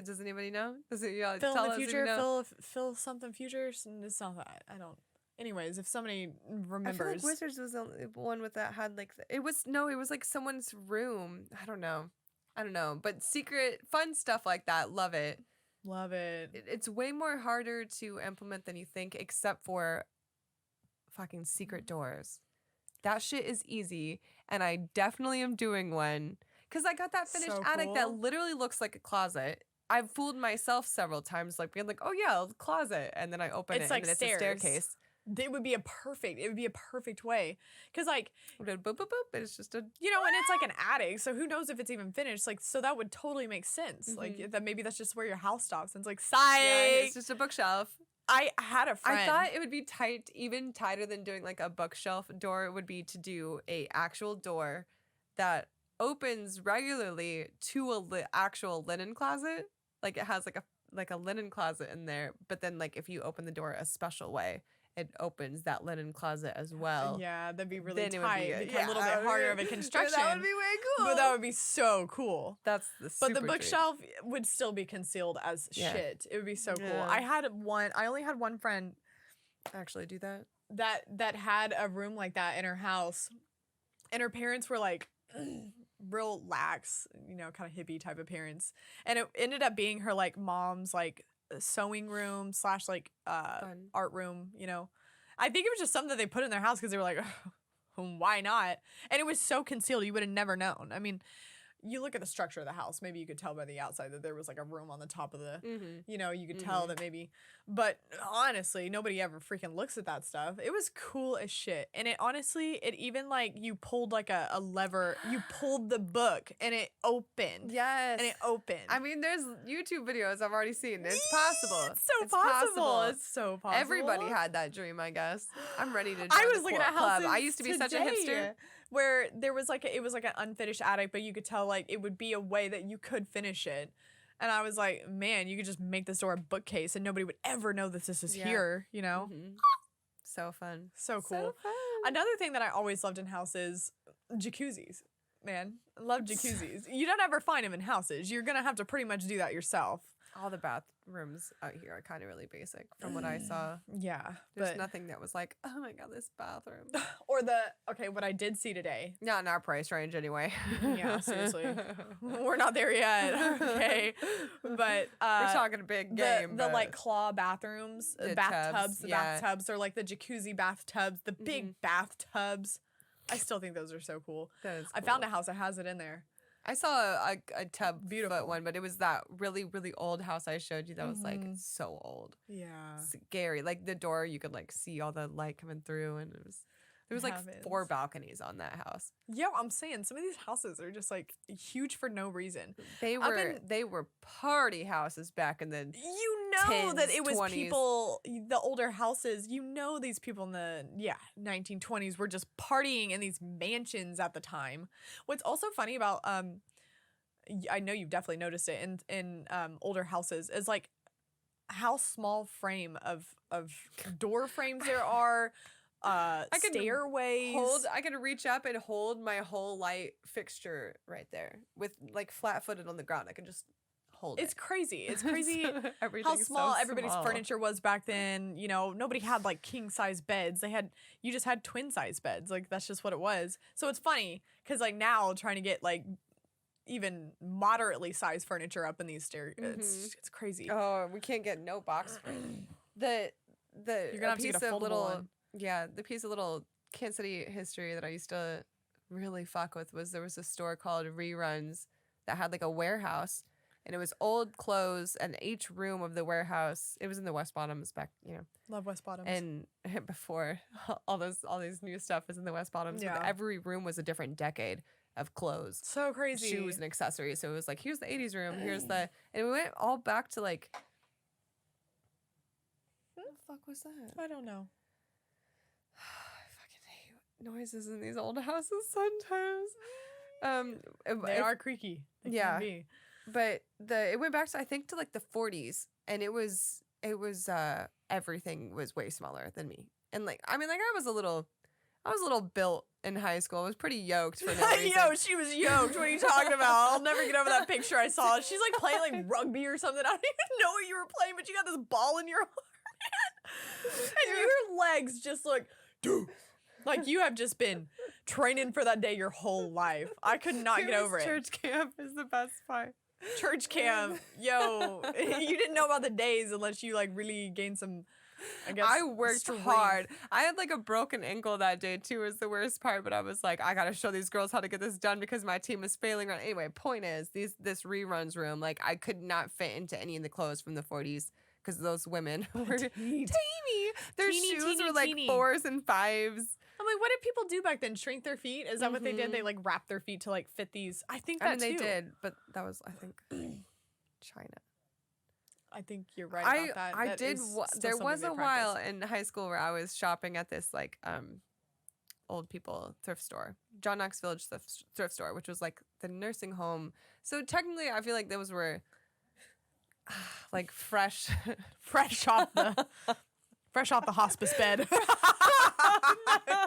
S2: Does anybody know? Does it y'all
S1: Phil
S2: tell
S1: in the
S2: us if you
S1: future,
S2: know?
S1: Phil something future. It's not that. I don't. Anyways, if somebody
S2: I feel
S1: remembers,
S2: like Wizards was the only one with that had like it was like someone's room. I don't know, but secret fun stuff like that. Love it.
S1: love it.
S2: It's way more harder to implement than you think, except for fucking secret doors. That shit is easy, and I definitely am doing one because I got that finished
S1: So
S2: attic that
S1: cool.
S2: literally looks like a closet. I've fooled myself several times, like being like, "Oh yeah, a closet," and then I open
S1: It's
S2: it,
S1: like
S2: and then it's a
S1: stairs.
S2: staircase.
S1: It would be a perfect way, because like
S2: Boop, boop, boop, boop, it's just a
S1: and it's like an attic, so who knows if it's even finished? Like, so that would totally make sense. Like that maybe that's just where your house stops, and it's like, psych.
S2: it's just a bookshelf.
S1: I had a friend.
S2: I thought it would be tight, even tighter than doing like a bookshelf door would be to do a actual door that opens regularly to a actual linen closet. Like it has like a linen closet in there, but then like if you open the door a special way, it opens that linen closet as well.
S1: Yeah, that'd be really
S2: Then it would
S1: tight.
S2: be
S1: It'd be a little bit harder of a construction.
S2: That would be way cool.
S1: But that would be so cool.
S2: That's the
S1: But the
S2: super dream.
S1: bookshelf would still be concealed as
S2: Yeah.
S1: shit. It would be so cool.
S2: Yeah.
S1: I only had one friend
S2: Actually do that.
S1: that had a room like that in her house, and her parents were like real lax, kind of hippie type of parents, and it ended up being her like mom's like sewing room / like
S2: Fun.
S1: art room. I think it was just something that they put in their house because they were like, why not? And it was so concealed you would have never known. I mean, you look at the structure of the house, maybe you could tell by the outside that there was like a room on the top of the you could tell that maybe, but honestly nobody ever freaking looks at that stuff. It was cool as shit, and it even like you pulled like a lever, you pulled the book and it opened.
S2: Yes.
S1: And it opened.
S2: I mean, there's YouTube videos I've already seen. It's possible.
S1: It's so possible. It's so possible.
S2: Everybody had that dream, I guess. I'm ready to join
S1: I was
S2: the
S1: looking at
S2: club.
S1: houses
S2: I used to be such a hipster.
S1: today where there was like it was like an unfinished attic, but you could tell like it would be a way that you could finish it. And I was like, man, you could just make this door a bookcase and nobody would ever know that this is here,
S2: So fun.
S1: So cool.
S2: So fun.
S1: Another thing that I always loved in houses, jacuzzis. Man, I love jacuzzis. You don't ever find them in houses. You're going to have to pretty much do that yourself.
S2: All the bathrooms out here are kind of really basic from what I saw.
S1: Yeah.
S2: There's
S1: But
S2: nothing that was like, oh my God, this bathroom.
S1: or what I did see today.
S2: Not in our price range anyway.
S1: Yeah, seriously. We're not there yet. Okay. But
S2: we're talking a big game.
S1: The like claw bathrooms,
S2: The
S1: bathtubs,
S2: tubs, yeah.
S1: bathtubs, or like the jacuzzi bathtubs, the big bathtubs. I still think those are so cool.
S2: That is
S1: I found a house that has it in there.
S2: I saw a tub
S1: Beautiful
S2: foot one, but it was that really, really old house I showed you that was like so old.
S1: Yeah.
S2: Scary. Like the door, you could like see all the light coming through, and there was like 4 balconies on that house.
S1: Yeah, I'm saying some of these houses are just like huge for no reason.
S2: They were party houses back in the
S1: You know
S2: 10s,
S1: that it was
S2: 20s.
S1: people, the older houses, these people in the 1920s were just partying in these mansions at the time. What's also funny about I know you've definitely noticed it in older houses is like how small frame of door frames there are. Stairways.
S2: I could reach up and hold my whole light fixture right there with like flat-footed on the ground. I can just hold
S1: It's
S2: it.
S1: crazy. It's crazy how
S2: Everything's
S1: small
S2: so
S1: everybody's
S2: small.
S1: furniture was back then. You know, nobody had like king size beds. You just had twin size beds. Like that's just what it was. So it's funny because like now trying to get like even moderately sized furniture up in these stairs, it's crazy.
S2: Oh, we can't get no box frame. The
S1: You're gonna have to get a foldable one.
S2: Yeah, the piece of little Kansas City history that I used to really fuck with was there was a store called Reruns that had like a warehouse, and it was old clothes, and each room of the warehouse, it was in the West Bottoms back,
S1: Love West Bottoms.
S2: and before all these new stuff was in the West Bottoms.
S1: Yeah.
S2: But every room was a different decade of clothes,
S1: so crazy.
S2: shoes, and accessories. So it was like, here's the 80s room, and we went all back to like, what the fuck was that?
S1: I don't know.
S2: I fucking hate noises in these old houses sometimes.
S1: They are creaky. They
S2: Yeah.
S1: can be.
S2: But it went back to I think to like the 40s, and it was everything was way smaller than me. And like I was a little built in high school. I was pretty yoked for no reason.
S1: Yo, she was yoked. What are you talking about? I'll never get over that picture I saw. She's like playing like rugby or something. I don't even know what you were playing, but you got this ball in your hand. And your legs just look, dude. Like you have just been training for that day your whole life. I could not get over it.
S2: Church camp is the best part.
S1: Church camp. Yo, you didn't know about the days unless you like really gained some, I guess.
S2: I worked
S1: strength.
S2: hard. I had like a broken ankle that day too, was the worst part. But I was like, I gotta show these girls how to get this done because my team is failing. Anyway, point is, this reruns room, like I could not fit into any of the clothes from the 40s because those women were teeny. Their shoes were like 4s and 5s.
S1: I'm like, what did people do back then? Shrink their feet? Is that what they did? They like wrapped their feet to like fit these. I think that
S2: they
S1: too.
S2: did, but that was I think China.
S1: I think you're right about that.
S2: I
S1: That
S2: did.
S1: is still
S2: There
S1: something
S2: was
S1: they
S2: a while
S1: practice.
S2: in high school where I was shopping at this like old people thrift store, John Knox Village thrift store, which was like the nursing home. So technically, I feel like those were like fresh
S1: fresh off the hospice bed.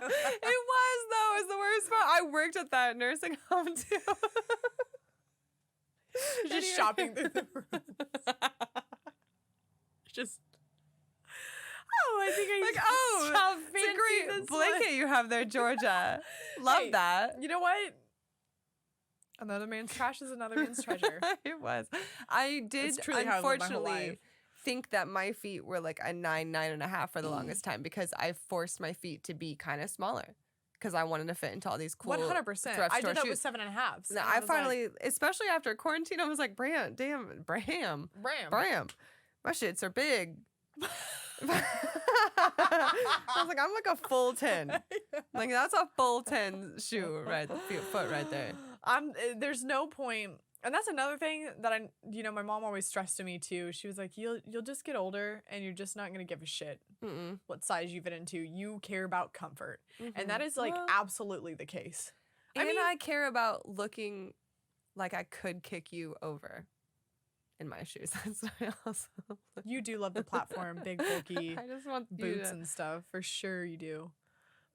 S2: It was though. It was the worst part. I worked at that nursing home too.
S1: Just shopping through the rooms. Just. Oh, I think I
S2: Like,
S1: how
S2: oh, it's a
S1: fancy
S2: great
S1: this
S2: blanket
S1: was.
S2: you have there, Georgia. Love
S1: Hey,
S2: that.
S1: You know what? Another man's trash is another man's treasure.
S2: It was. I did,
S1: That's truly how I lived my whole
S2: unfortunately,
S1: life.
S2: think that my feet were like a 9.5 for the longest time because I forced my feet to be kind of smaller because I wanted to fit into all these cool
S1: 100%.
S2: thrift
S1: I
S2: store
S1: did that
S2: shoes.
S1: with 7.5s.
S2: No, I finally, especially after quarantine, I was like, Bram, my shits are big. I was like, I'm like a full 10. Like that's a full 10 shoe foot right there.
S1: There's no point, and that's another thing that my mom always stressed to me too. She was like, you'll just get older and you're just not gonna give a shit what size you fit into. You care about comfort, and that is like absolutely the case.
S2: I care about looking like I could kick you over in my shoes. That's what I also
S1: You do love the platform, big bulky
S2: I just want
S1: boots and stuff for sure. You do,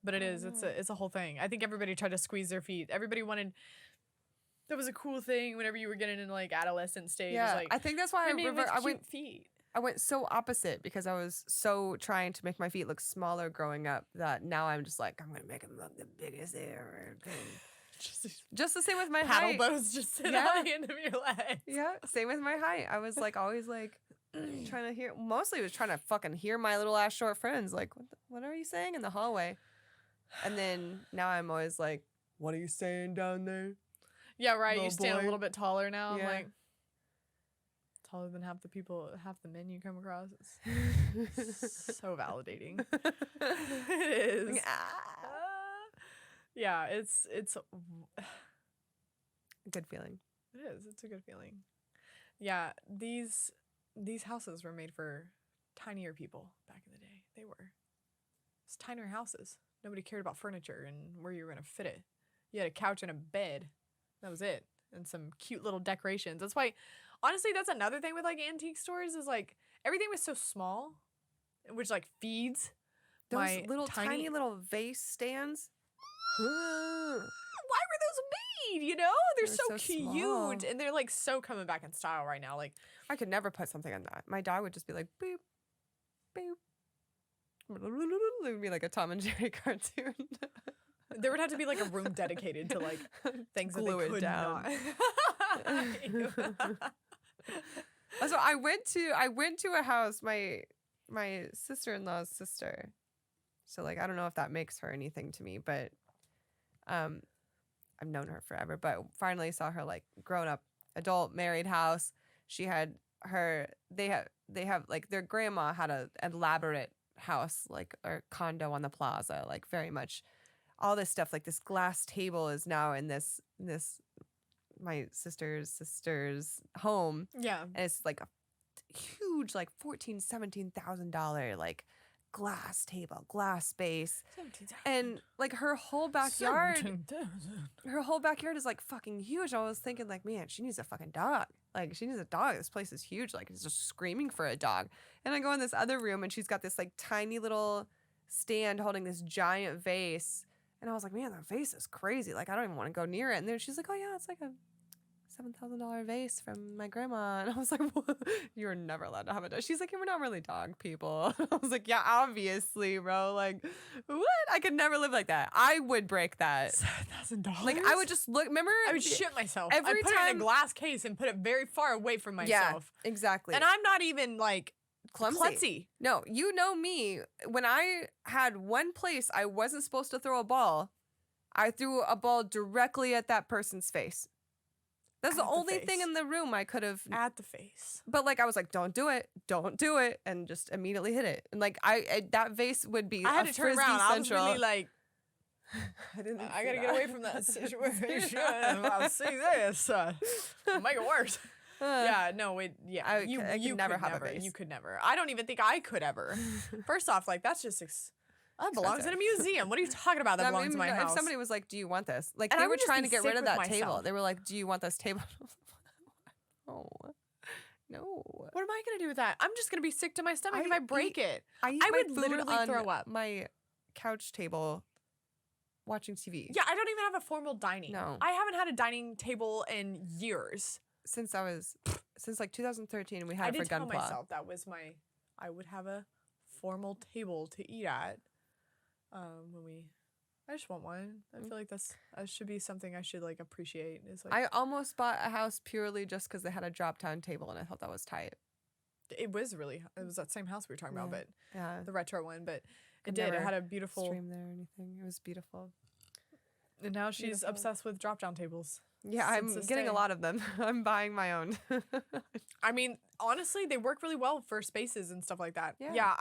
S1: but it's a whole thing. I think everybody tried to squeeze their feet. Everybody wanted. That was a cool thing whenever you were getting into like adolescent stage.
S2: Yeah,
S1: Like,
S2: I think that's why
S1: I feet.
S2: I went so opposite because I was so trying to make my feet look smaller growing up that now I'm just like, I'm gonna make them look the biggest they ever been. Just the same with my
S1: Paddle
S2: height.
S1: bows just sit
S2: Yeah.
S1: on the end of your legs.
S2: Yeah, same with my height. I was like always like trying to hear. Mostly was trying to fucking hear my little ass short friends. Like, what are you saying in the hallway? And then now I'm always like, what are you saying down there?
S1: Yeah, right. You
S2: Little
S1: stand a
S2: boy.
S1: little bit taller now.
S2: Yeah.
S1: I'm like taller than half the men you come across. It's so validating. It is. Yeah, it's
S2: Good feeling.
S1: it is. It's a good feeling. Yeah, these houses were made for tinier people back in the day. They were. It's tinier houses. Nobody cared about furniture and where you were gonna fit it. You had a couch and a bed. That was it. And some cute little decorations. That's why, honestly, that's another thing with like antique stores is like everything was so small, which like feeds
S2: Those
S1: my
S2: little tiny little vase stands.
S1: Why were those made? You know, they're so,
S2: so
S1: cute,
S2: small.
S1: and they're like so coming back in style right now. Like,
S2: I could never put something on that. My dog would just be like, boop, boop. It would be like a Tom and Jerry cartoon.
S1: there would have to be like a room dedicated to like things
S2: Glue
S1: that
S2: it
S1: they could
S2: down.
S1: not.
S2: So I went to a house, my sister-in-law's sister. So like I don't know if that makes her anything to me, but I've known her forever. But finally saw her like grown up, adult, married house. She had they have like their grandma had an elaborate house, like or condo on the plaza, like very much all this stuff. Like this glass table is now in this my sister's home.
S1: Yeah.
S2: And it's like a huge, like $17,000 like glass table, glass space.
S1: 17,000.
S2: And like her whole backyard
S1: 17,000.
S2: is like fucking huge. I was thinking like, man, she needs a fucking dog. Like she needs a dog. This place is huge. Like it's just screaming for a dog. And I go in this other room and she's got this like tiny little stand holding this giant vase. And I was like, man, that vase is crazy. Like I don't even want to go near it. And then she's like, oh yeah, it's like a $7,000 vase from my grandma. And I was like, what? You're never allowed to have a dog. She's like, yeah, we're not really dog people. I was like, yeah, obviously, bro. Like, what? I could never live like that. I would break that.
S1: $7,000.
S2: Like, I would just look. Remember?
S1: I would shit myself.
S2: Every
S1: I'd put it in
S2: time-
S1: a glass case and put it very far away from myself.
S2: Yeah, exactly.
S1: And I'm not even like klutzy.
S2: No, you know me. When I had one place I wasn't supposed to throw a ball, I threw a ball directly at that person's face. That's the
S1: At the
S2: only thing
S1: face.
S2: in the room I could have.
S1: At the face.
S2: But like I was like, don't do it, and just immediately hit it. And like that vase would be.
S1: I had
S2: a
S1: to turn
S2: Frisbee
S1: around.
S2: Central.
S1: I was really like,
S2: I didn't.
S1: I gotta get away from that situation. I'll see this. Make it worse. Yeah, no, you
S2: could never have a vase.
S1: You could never. I don't even think I could ever. First off, like that's just that belongs in a museum. What are you talking about? That belongs in my house.
S2: If somebody was like, "Do you want this?" Like
S1: And
S2: they
S1: I
S2: were
S1: would just
S2: trying
S1: be
S2: to get
S1: sick
S2: rid of
S1: with
S2: that table.
S1: myself.
S2: They were like, "Do you want this table?" No, no.
S1: What am I gonna do with that? I'm just gonna be sick to my stomach if I break it.
S2: I eat
S1: I
S2: my
S1: would
S2: food
S1: literally
S2: on
S1: throw up.
S2: my couch table, watching TV.
S1: Yeah, I don't even have a formal dining.
S2: No.
S1: I haven't had a dining table in years.
S2: Since like 2013, we
S1: I
S2: had it
S1: did
S2: for
S1: tell
S2: Gunpla.
S1: myself that was I would have a formal table to eat at. I just want one. I feel like that should be something I should like appreciate. Is like
S2: I almost bought a house purely just because they had a drop down table, and I thought that was tight.
S1: it was that same house we were talking about, but
S2: Yeah,
S1: the retro one. But
S2: Could
S1: it did. It
S2: never
S1: had a beautiful.
S2: stream there or anything. It was beautiful.
S1: And now she's
S2: Beautiful.
S1: obsessed with drop down tables.
S2: Yeah,
S1: Since
S2: I'm
S1: this
S2: getting
S1: day.
S2: a lot of them. I'm buying my own.
S1: I mean, honestly, they work really well for spaces and stuff like that.
S2: Yeah.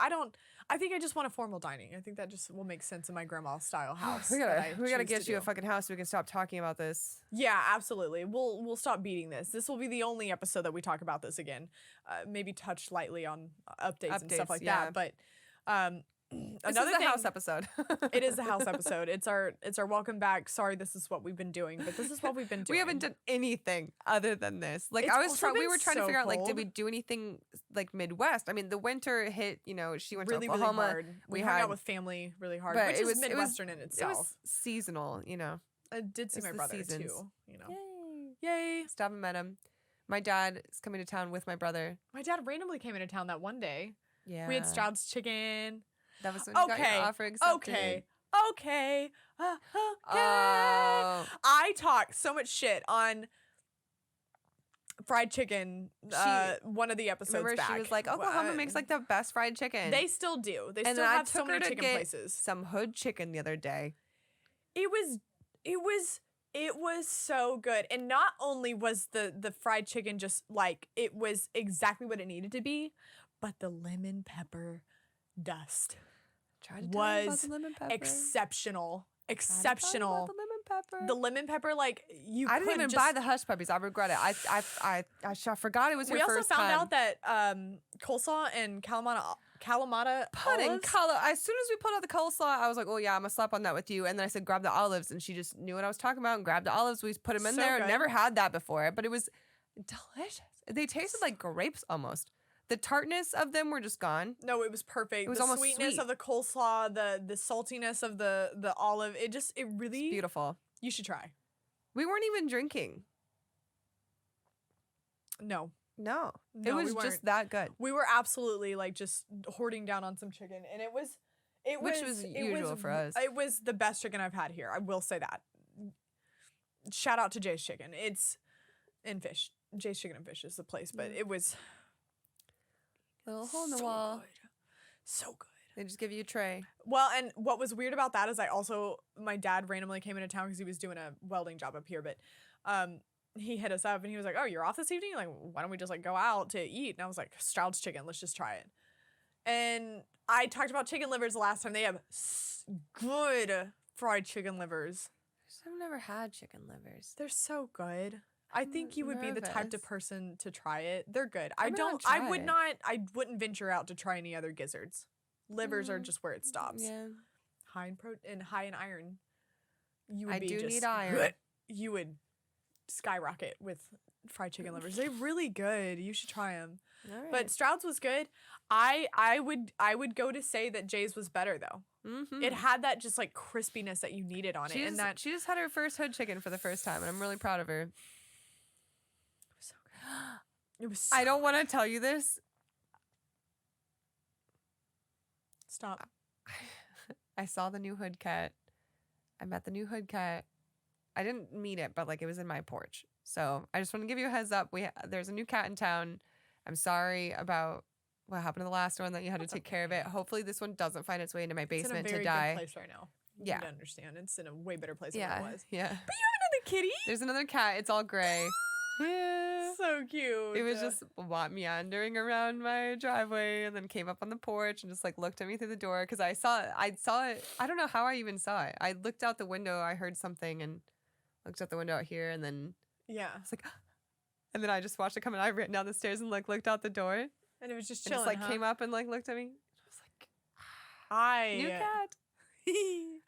S1: I think I just want a formal dining. I think that just will make sense in my grandma's style house.
S2: we
S1: that I
S2: gotta
S1: choose
S2: get
S1: to
S2: you a
S1: do.
S2: fucking house so we can stop talking about this.
S1: Yeah, absolutely. We'll stop beating this. This will be the only episode that we talk about this again. Maybe touch lightly on updates and stuff
S2: Updates,
S1: like
S2: yeah.
S1: that. But
S2: This is the house episode.
S1: It is the house episode. It's our welcome back. Sorry, this is what we've been doing, but this is what we've been doing.
S2: We haven't done anything other than this. Like
S1: It's
S2: I was
S1: also
S2: trying, we
S1: been
S2: were trying to
S1: so
S2: figure out like, did
S1: cold.
S2: we do anything like Midwest? I mean, the winter hit. You know, she went
S1: really
S2: to Oklahoma.
S1: really hard. We hung out with family really hard,
S2: but
S1: which
S2: it
S1: is
S2: was- it was-
S1: Midwestern in
S2: It
S1: itself.
S2: was seasonal, you know.
S1: I did see
S2: it's
S1: my
S2: the
S1: brother
S2: seasons.
S1: too. You know.
S2: Yay.
S1: Yay.
S2: Still haven't met him. My dad is coming to town with my brother.
S1: My dad randomly came into town that one day.
S2: Yeah.
S1: We had Stroud's chicken.
S2: That was when you got your offer accepted.
S1: Okay.
S2: Oh.
S1: I talk so much shit on fried chicken one of the episodes
S2: remember
S1: back.
S2: She was like, Oklahoma makes like the best fried chicken.
S1: They still do. They
S2: and
S1: still
S2: then
S1: have so many chicken places.
S2: Some hood chicken the other day.
S1: It was so good. And not only was the fried chicken just like it was exactly what it needed to be, but the lemon pepper dust was exceptional. Exceptional. The lemon pepper, like
S2: I didn't even buy the hush puppies. I regret it. I forgot it was your first time.
S1: We also found out that coleslaw and Kalamata
S2: pudding
S1: olives.
S2: As soon as we pulled out the coleslaw, I was like, oh yeah, I'm gonna slap on that with you. And then I said, grab the olives, and she just knew what I was talking about and grabbed the olives. We put them in there. Good. Never had that before, but it was delicious. They tasted like grapes almost. The tartness of them were just gone.
S1: No, it was perfect.
S2: It was
S1: the
S2: almost
S1: sweetness
S2: sweet.
S1: of the coleslaw, the saltiness of the olive. It really
S2: it's beautiful.
S1: You should try.
S2: We weren't even drinking.
S1: No,
S2: it was just that good.
S1: We were absolutely like just hoarding down on some chicken, and it was
S2: usual for us.
S1: It was the best chicken I've had here. I will say that. Shout out to Jay's Chicken. It's in Fish. Jay's Chicken and Fish is the place, but it was
S2: little hole in the wall.
S1: Good. So good.
S2: They just give you a tray.
S1: Well, and what was weird about that is my dad randomly came into town because he was doing a welding job up here, but he hit us up and he was like, oh, you're off this evening? Like, why don't we just like go out to eat? And I was like, Stroud's Chicken, let's just try it. And I talked about chicken livers the last time. They have good fried chicken livers.
S2: I've never had chicken livers.
S1: They're so good. I think you would be the type of person to try it. They're good. I wouldn't venture out to try any other gizzards. Livers are just where it stops.
S2: Yeah.
S1: High in protein, high in iron.
S2: I do need iron.
S1: You would skyrocket with fried chicken livers. They're really good. You should try them.
S2: Right.
S1: But Stroud's was good. I would go to say that Jay's was better though.
S2: Mm-hmm.
S1: It had that just like crispiness that you needed on it, and that
S2: she just had her first hood chicken for the first time, and I'm really proud of her.
S1: It was so
S2: I don't want to tell you this.
S1: Stop.
S2: I saw the new hood cat. I met the new hood cat. I didn't meet it, but like it was in my porch. So I just want to give you a heads up. There's a new cat in town. I'm sorry about what happened to the last one that you had to take care of it. Hopefully this one doesn't find its way into my basement to die.
S1: It's in a very good place right now. You
S2: Yeah.
S1: need to understand. It's in a way better place than it was.
S2: Yeah.
S1: But you have another kitty?
S2: There's another cat. It's all gray. Yeah.
S1: So cute.
S2: It was just meandering around my driveway and then came up on the porch and just like looked at me through the door because I saw it. I don't know how I even saw it. I looked out the window. I heard something and looked out the window out here and then
S1: yeah.
S2: I was like, and then I just watched it come and I ran down the stairs and like looked out the door.
S1: And it was just
S2: And
S1: chilling.
S2: just like came up and like looked at me. I was like, new
S1: Hi.
S2: cat.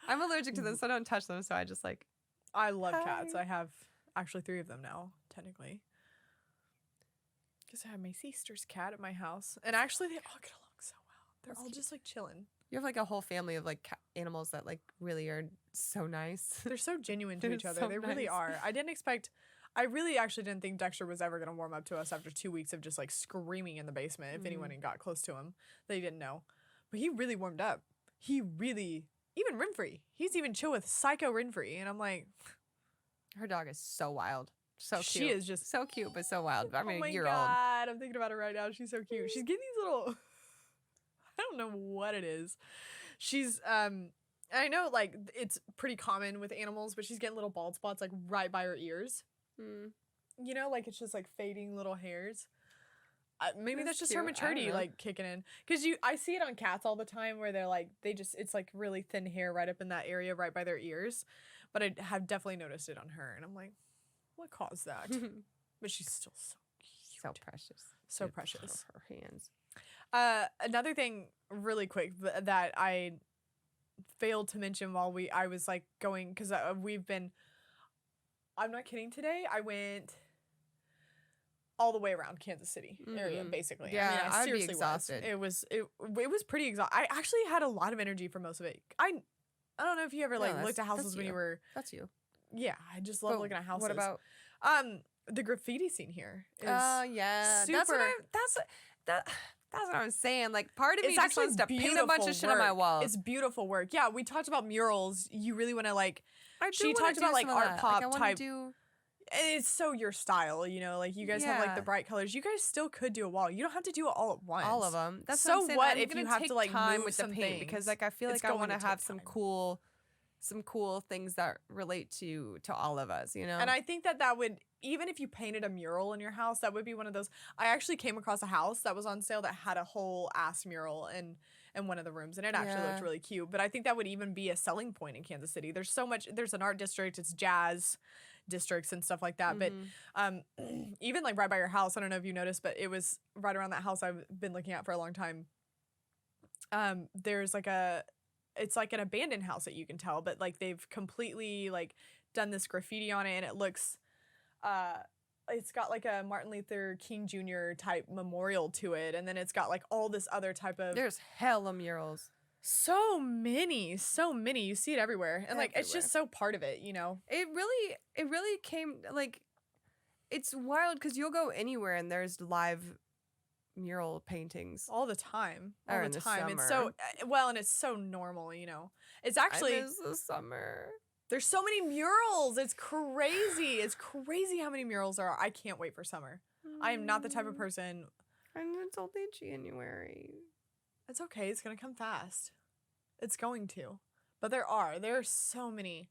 S2: I'm allergic to them, so I don't touch them. So I just like.
S1: I love cats.
S2: Hi.
S1: I have actually 3 of them now, technically. Because I have my sister's cat at my house. And actually, they all get along so well. They're all just like chilling.
S2: You have like a whole family of like animals that like really are so nice.
S1: They're so genuine to
S2: They're
S1: each other.
S2: so
S1: They really
S2: nice.
S1: are. I really actually didn't think Dexter was ever going to warm up to us after 2 weeks of just like screaming in the basement if anyone had got close to him. They didn't know. But he really warmed up. Even Renfrey. He's even chill with Psycho Renfrey. And I'm like.
S2: Her dog is so wild. So cute.
S1: She is just.
S2: So cute, but so wild. I mean,
S1: oh my
S2: a year
S1: God. I'm thinking about her right now. She's so cute. She's getting these little. I don't know what it is. She's. I know like it's pretty common with animals, but she's getting little bald spots like right by her ears.
S2: old.
S1: You know, like it's just like fading little hairs. Maybe that's just
S2: cute.
S1: her
S2: I don't
S1: maturity
S2: know.
S1: like kicking in. Because I see it on cats all the time where they're like it's like really thin hair right up in that area right by their ears. But I have definitely noticed it on her, and I'm like, what caused that? But she's still so cute.
S2: So precious.
S1: So
S2: With
S1: precious.
S2: Her hands.
S1: Another thing really quick that I failed to mention while I was like going, because we've been, I'm not kidding, today I went all the way around Kansas City area, basically.
S2: Yeah,
S1: I mean, I
S2: I'd be
S1: seriously
S2: exhausted.
S1: It was pretty exhausting. I actually had a lot of energy for most of it. I don't know if you ever like
S2: No,
S1: looked at houses
S2: that's
S1: when you
S2: you.
S1: were
S2: That's you.
S1: Yeah, I just love
S2: But
S1: looking at houses.
S2: what about
S1: The graffiti scene here is
S2: yeah. That's what
S1: super.
S2: that's what I'm saying. Like part of me
S1: It's
S2: just
S1: actually
S2: wants to paint a bunch
S1: beautiful
S2: of shit on my
S1: work.
S2: walls.
S1: It's beautiful work. Yeah, we talked about murals. You really want to like.
S2: I do
S1: She
S2: wanna
S1: talked
S2: do
S1: about like
S2: some of
S1: art
S2: that.
S1: pop
S2: Like, I wanna
S1: type.
S2: do
S1: It's so your style, you know. Like you guys have like the
S2: Yeah.
S1: bright colors. You guys still could do a wall. You don't have to do it all at once.
S2: all of them. That's
S1: So
S2: what I'm saying.
S1: what
S2: I'm
S1: if
S2: gonna
S1: you have to
S2: take
S1: like
S2: time
S1: move
S2: with the
S1: some
S2: paint because
S1: things?
S2: like I feel
S1: It's
S2: like I
S1: going
S2: want to
S1: to take
S2: have
S1: time.
S2: some cool things that relate to all of us, you know.
S1: And I think that would, even if you painted a mural in your house, that would be one of those. I actually came across a house that was on sale that had a whole ass mural in one of the rooms, and it actually looked
S2: Yeah.
S1: really cute. But I think that would even be a selling point in Kansas City. There's so much. There's an art district. It's jazz districts and stuff like that.
S2: Mhm.
S1: But even like right by your house, I don't know if you noticed, but it was right around that house I've been looking at for a long time. There's like it's like an abandoned house that you can tell, but like they've completely like done this graffiti on it, and it looks it's got like a Martin Luther King Jr. type memorial to it, and then it's got like all this other type of
S2: There's hella murals.
S1: so many. You see it everywhere, and like it's just so part of it, you know.
S2: It really came like it's wild because you'll go anywhere and there's live mural paintings.
S1: All the time,
S2: Or
S1: all
S2: in
S1: the
S2: the
S1: time. It's so
S2: summer.
S1: well, and it's so normal, you know. It's
S2: I
S1: actually
S2: miss the summer.
S1: there's so many murals. It's crazy. It's crazy how many murals there are. I can't wait for summer. I am not the type of person.
S2: And it's only January.
S1: It's okay. It's gonna come fast. It's going to. But there are so many.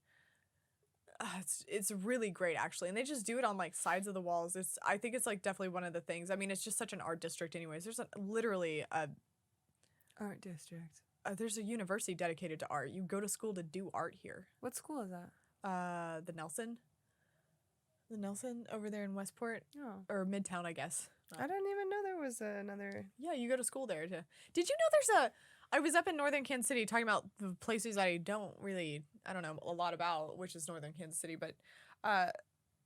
S1: It's really great actually, and they just do it on like sides of the walls. I think it's like definitely one of the things. I mean, it's just such an art district, anyways. There's literally
S2: Art district.
S1: there's a university dedicated to art. You go to school to do art here.
S2: What school is that?
S1: The Nelson over there in Westport
S2: Oh.
S1: or Midtown, I guess.
S2: I didn't even know there was another.
S1: Yeah, you go to school there too. Did you know I was up in northern Kansas City talking about the places I don't know a lot about, which is northern Kansas City, but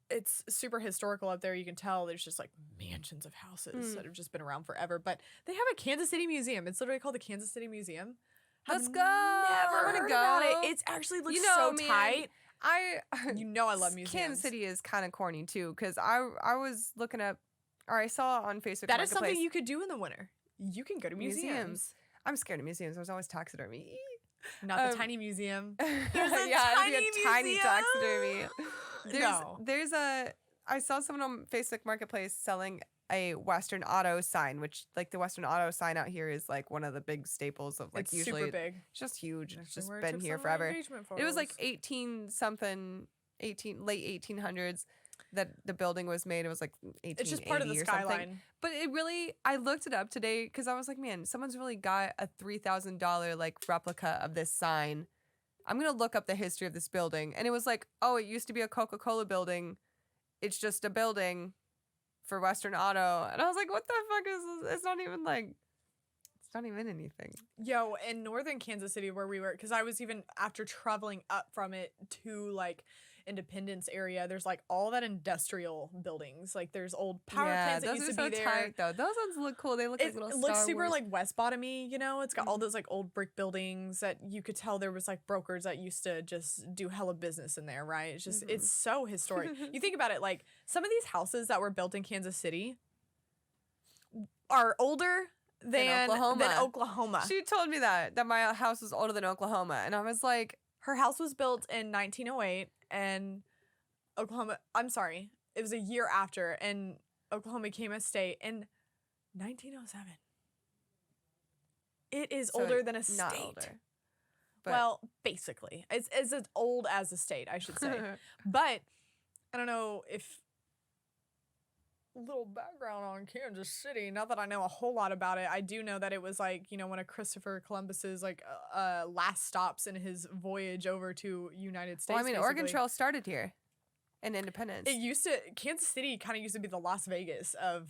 S1: it's super historical up there. You can tell there's just like mansions of houses that have just been around forever. But they have a Kansas City museum. It's literally called the Kansas City Museum.
S2: Let's go.
S1: Never
S2: I wanna
S1: heard
S2: go.
S1: about it. It's actually looks
S2: You know,
S1: so
S2: man,
S1: tight.
S2: I
S1: You know I love museums.
S2: Kansas City is kind of corny too because I was looking up or I saw on Facebook
S1: That is
S2: Marketplace
S1: something you could do in the winter. You can go to museums.
S2: I'm scared of museums. There's always taxidermy.
S1: Not the tiny museum.
S2: There's
S1: a
S2: yeah,
S1: tiny
S2: it'd be a tiny
S1: museum.
S2: taxidermy.
S1: No.
S2: There's I saw someone on Facebook Marketplace selling a Western Auto sign, which like the Western Auto sign out here is like one of the big staples of like
S1: It's
S2: usually
S1: super big.
S2: it's just huge. It's
S1: Actually,
S2: just
S1: where I
S2: been
S1: took
S2: here
S1: some of my
S2: forever.
S1: engagement
S2: It was like
S1: photos.
S2: 18 something, late 1800s that the building was made. It was like 1880
S1: It's just part of the
S2: or something.
S1: skyline.
S2: But it really, I looked it up today because I was like, man, someone's really got a $3,000 like replica of this sign. I'm gonna look up the history of this building, and it was like, oh, it used to be a Coca-Cola building. It's just a building for Western Auto, and I was like, what the fuck is this? It's not even like, it's not even anything.
S1: Yo, in northern Kansas City where we were, because I was even after traveling up from it to like Independence area, there's like all that industrial buildings. Like there's old power plants that
S2: those
S1: used
S2: are
S1: to be
S2: so
S1: there.
S2: tight though. Those ones look cool. They look like
S1: It
S2: little
S1: looks
S2: Star
S1: super
S2: Wars.
S1: like West Bottom-y, you know? It's got all those like old brick buildings that you could tell there was like brokers that used to just do hella business in there, right? It's just it's so historic. You think about it, like some of these houses that were built in Kansas City are older than Oklahoma.
S2: She told me that my house was older than Oklahoma, and I was like,
S1: Her house was built in 1908 and Oklahoma, I'm sorry, it was a year after, and Oklahoma became a state in 1907. It is
S2: so
S1: older than a
S2: not
S1: state.
S2: older. But
S1: Well, basically. It's as old as a state, I should say. But I don't know if little background on Kansas City, not that I know a whole lot about it. I do know that it was like, you know, one of Christopher Columbus's like last stops in his voyage over to United States.
S2: well, I mean, Oregon
S1: basically.
S2: Trail started here, in Independence.
S1: It used to Kansas City kind of used to be the Las Vegas of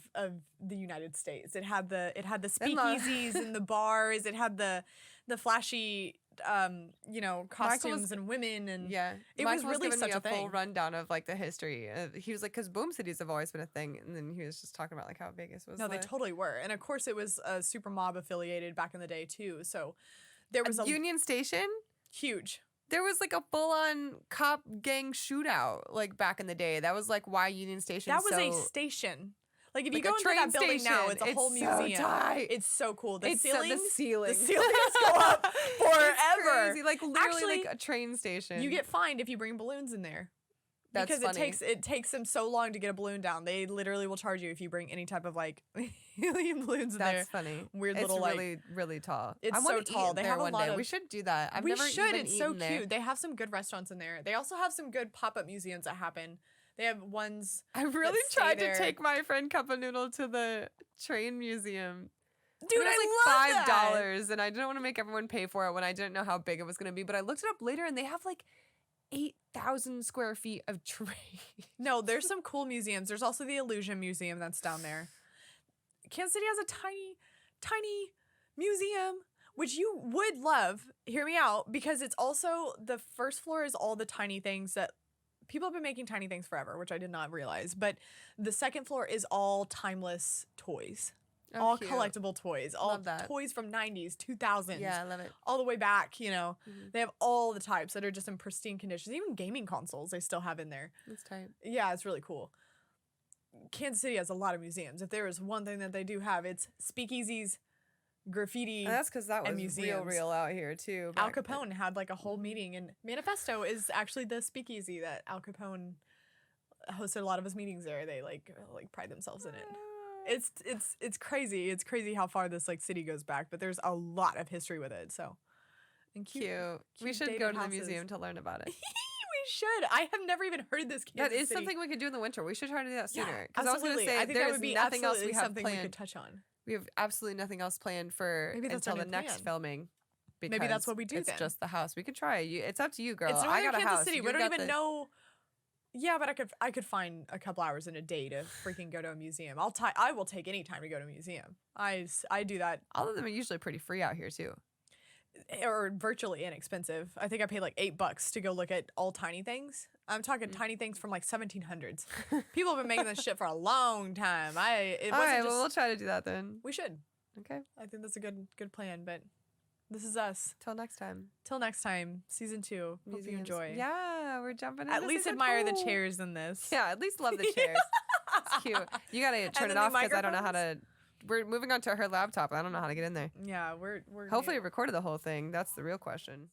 S1: the United States. It had the speakeasies and the bars. It had the flashy you know, costumes and women, and
S2: yeah,
S1: it
S2: Michael
S1: was really
S2: giving
S1: such
S2: me
S1: a
S2: a full
S1: thing.
S2: rundown of like the history. He was like, because boom cities have always been a thing, and then he was just talking about like how Vegas was.
S1: No, they totally were, and of course it was super mob affiliated back in the day too. So there was a
S2: Union Station.
S1: huge.
S2: There was like a full-on cop gang shootout like back in the day. That was like why Union Station.
S1: That was a station. Like if you
S2: Like
S1: go
S2: a
S1: into
S2: train
S1: that building now,
S2: station.
S1: it's a
S2: It's
S1: whole
S2: so
S1: museum.
S2: tight.
S1: It's so cool. The
S2: It's so-
S1: ceilings,
S2: the ceiling.
S1: the ceilings go up forever.
S2: It's crazy. Like literally
S1: Actually,
S2: like a train station.
S1: you get fined if you bring balloons in there.
S2: That's
S1: Because
S2: funny.
S1: it takes them so long to get a balloon down. They literally will charge you if you bring any type of like helium balloons in there.
S2: That's funny.
S1: Weird
S2: It's
S1: little
S2: really, really tall.
S1: It's
S2: I wanna
S1: so tall.
S2: Eat
S1: They
S2: there
S1: have a
S2: one
S1: lot
S2: day.
S1: of-
S2: We should do that. I've
S1: we
S2: never
S1: should.
S2: even
S1: It's so
S2: eaten there.
S1: cute. They have some good restaurants in there. They also have some good pop up museums that happen. They have ones.
S2: I really
S1: stay
S2: tried
S1: there.
S2: to take my friend Cup of Noodle to the train museum.
S1: Dude,
S2: it was
S1: I
S2: like
S1: love that.
S2: $5, and I didn't want to make everyone pay for it when I didn't know how big it was going to be. But I looked it up later, and they have like 8,000 square feet of train.
S1: No, there's some cool museums. There's also the Illusion Museum that's down there. Kansas City has a tiny, tiny museum, which you would love. Hear me out, because it's also the first floor is all the tiny things that people have been making tiny things forever, which I did not realize. But the second floor is all timeless toys.
S2: Oh,
S1: all
S2: cute.
S1: collectible toys, all
S2: Love that.
S1: toys from 90s, 2000s,
S2: Yeah, I love it.
S1: all the way back, you know.
S2: Mhm.
S1: They have all the types that are just in pristine conditions. Even gaming consoles they still have in there.
S2: That's tight.
S1: Yeah, it's really cool. Kansas City has a lot of museums. If there is one thing that they do have, it's speakeasies, graffiti.
S2: And that's because that
S1: and
S2: was
S1: museums.
S2: real out here too.
S1: Al
S2: back then.
S1: Capone had like a whole meeting, and Manifesto is actually the speakeasy that Al Capone hosted a lot of his meetings there. They like pride themselves in it. It's crazy. It's crazy how far this like city goes back, but there's a lot of history with it. So, and
S2: Cute. We
S1: cute
S2: should
S1: dated
S2: go to the
S1: houses.
S2: museum to learn about it.
S1: We should. I have never even heard this.
S2: That
S1: Kansas
S2: is
S1: City.
S2: something we could do in the winter. We should try to do that
S1: Yeah,
S2: sooner. Because I was going to
S1: absolutely.
S2: say
S1: I think that
S2: there's
S1: would be
S2: nothing else we
S1: absolutely
S2: have
S1: something we could
S2: planned.
S1: touch on.
S2: We have absolutely nothing else planned for
S1: Maybe that's our
S2: until the
S1: new
S2: next
S1: plan.
S2: filming.
S1: Maybe that's
S2: because
S1: what we do
S2: It's
S1: then.
S2: just the house. We could try. It's up to you, girl.
S1: It's
S2: I
S1: northern
S2: got a
S1: Kansas
S2: house.
S1: City.
S2: You
S1: We don't
S2: got
S1: even
S2: the-
S1: know. Yeah, but I could find a couple hours in a day to freaking go to a museum. I will take any time to go to a museum. I do that,
S2: All of them are usually pretty free out here too.
S1: or virtually inexpensive. I think I paid like $8 to go look at all tiny things. I'm talking tiny things from like 1700s. People have been making this shit for a long time. It
S2: All
S1: wasn't
S2: right,
S1: just.
S2: well, we'll try to do that then.
S1: We should.
S2: Okay.
S1: I think that's a good plan. But this is us.
S2: Till next time.
S1: Till next time, season 2. Hope you
S2: Museums.
S1: enjoy.
S2: Yeah, we're jumping in.
S1: At least admire the chairs in this.
S2: Yeah, at least love the chairs. It's cute. You gotta turn
S1: then
S2: it
S1: the
S2: off because I don't know how to. We're moving on to her laptop. I don't know how to get in there.
S1: Yeah, we're
S2: Hopefully,
S1: new.
S2: it recorded the whole thing. That's the real question.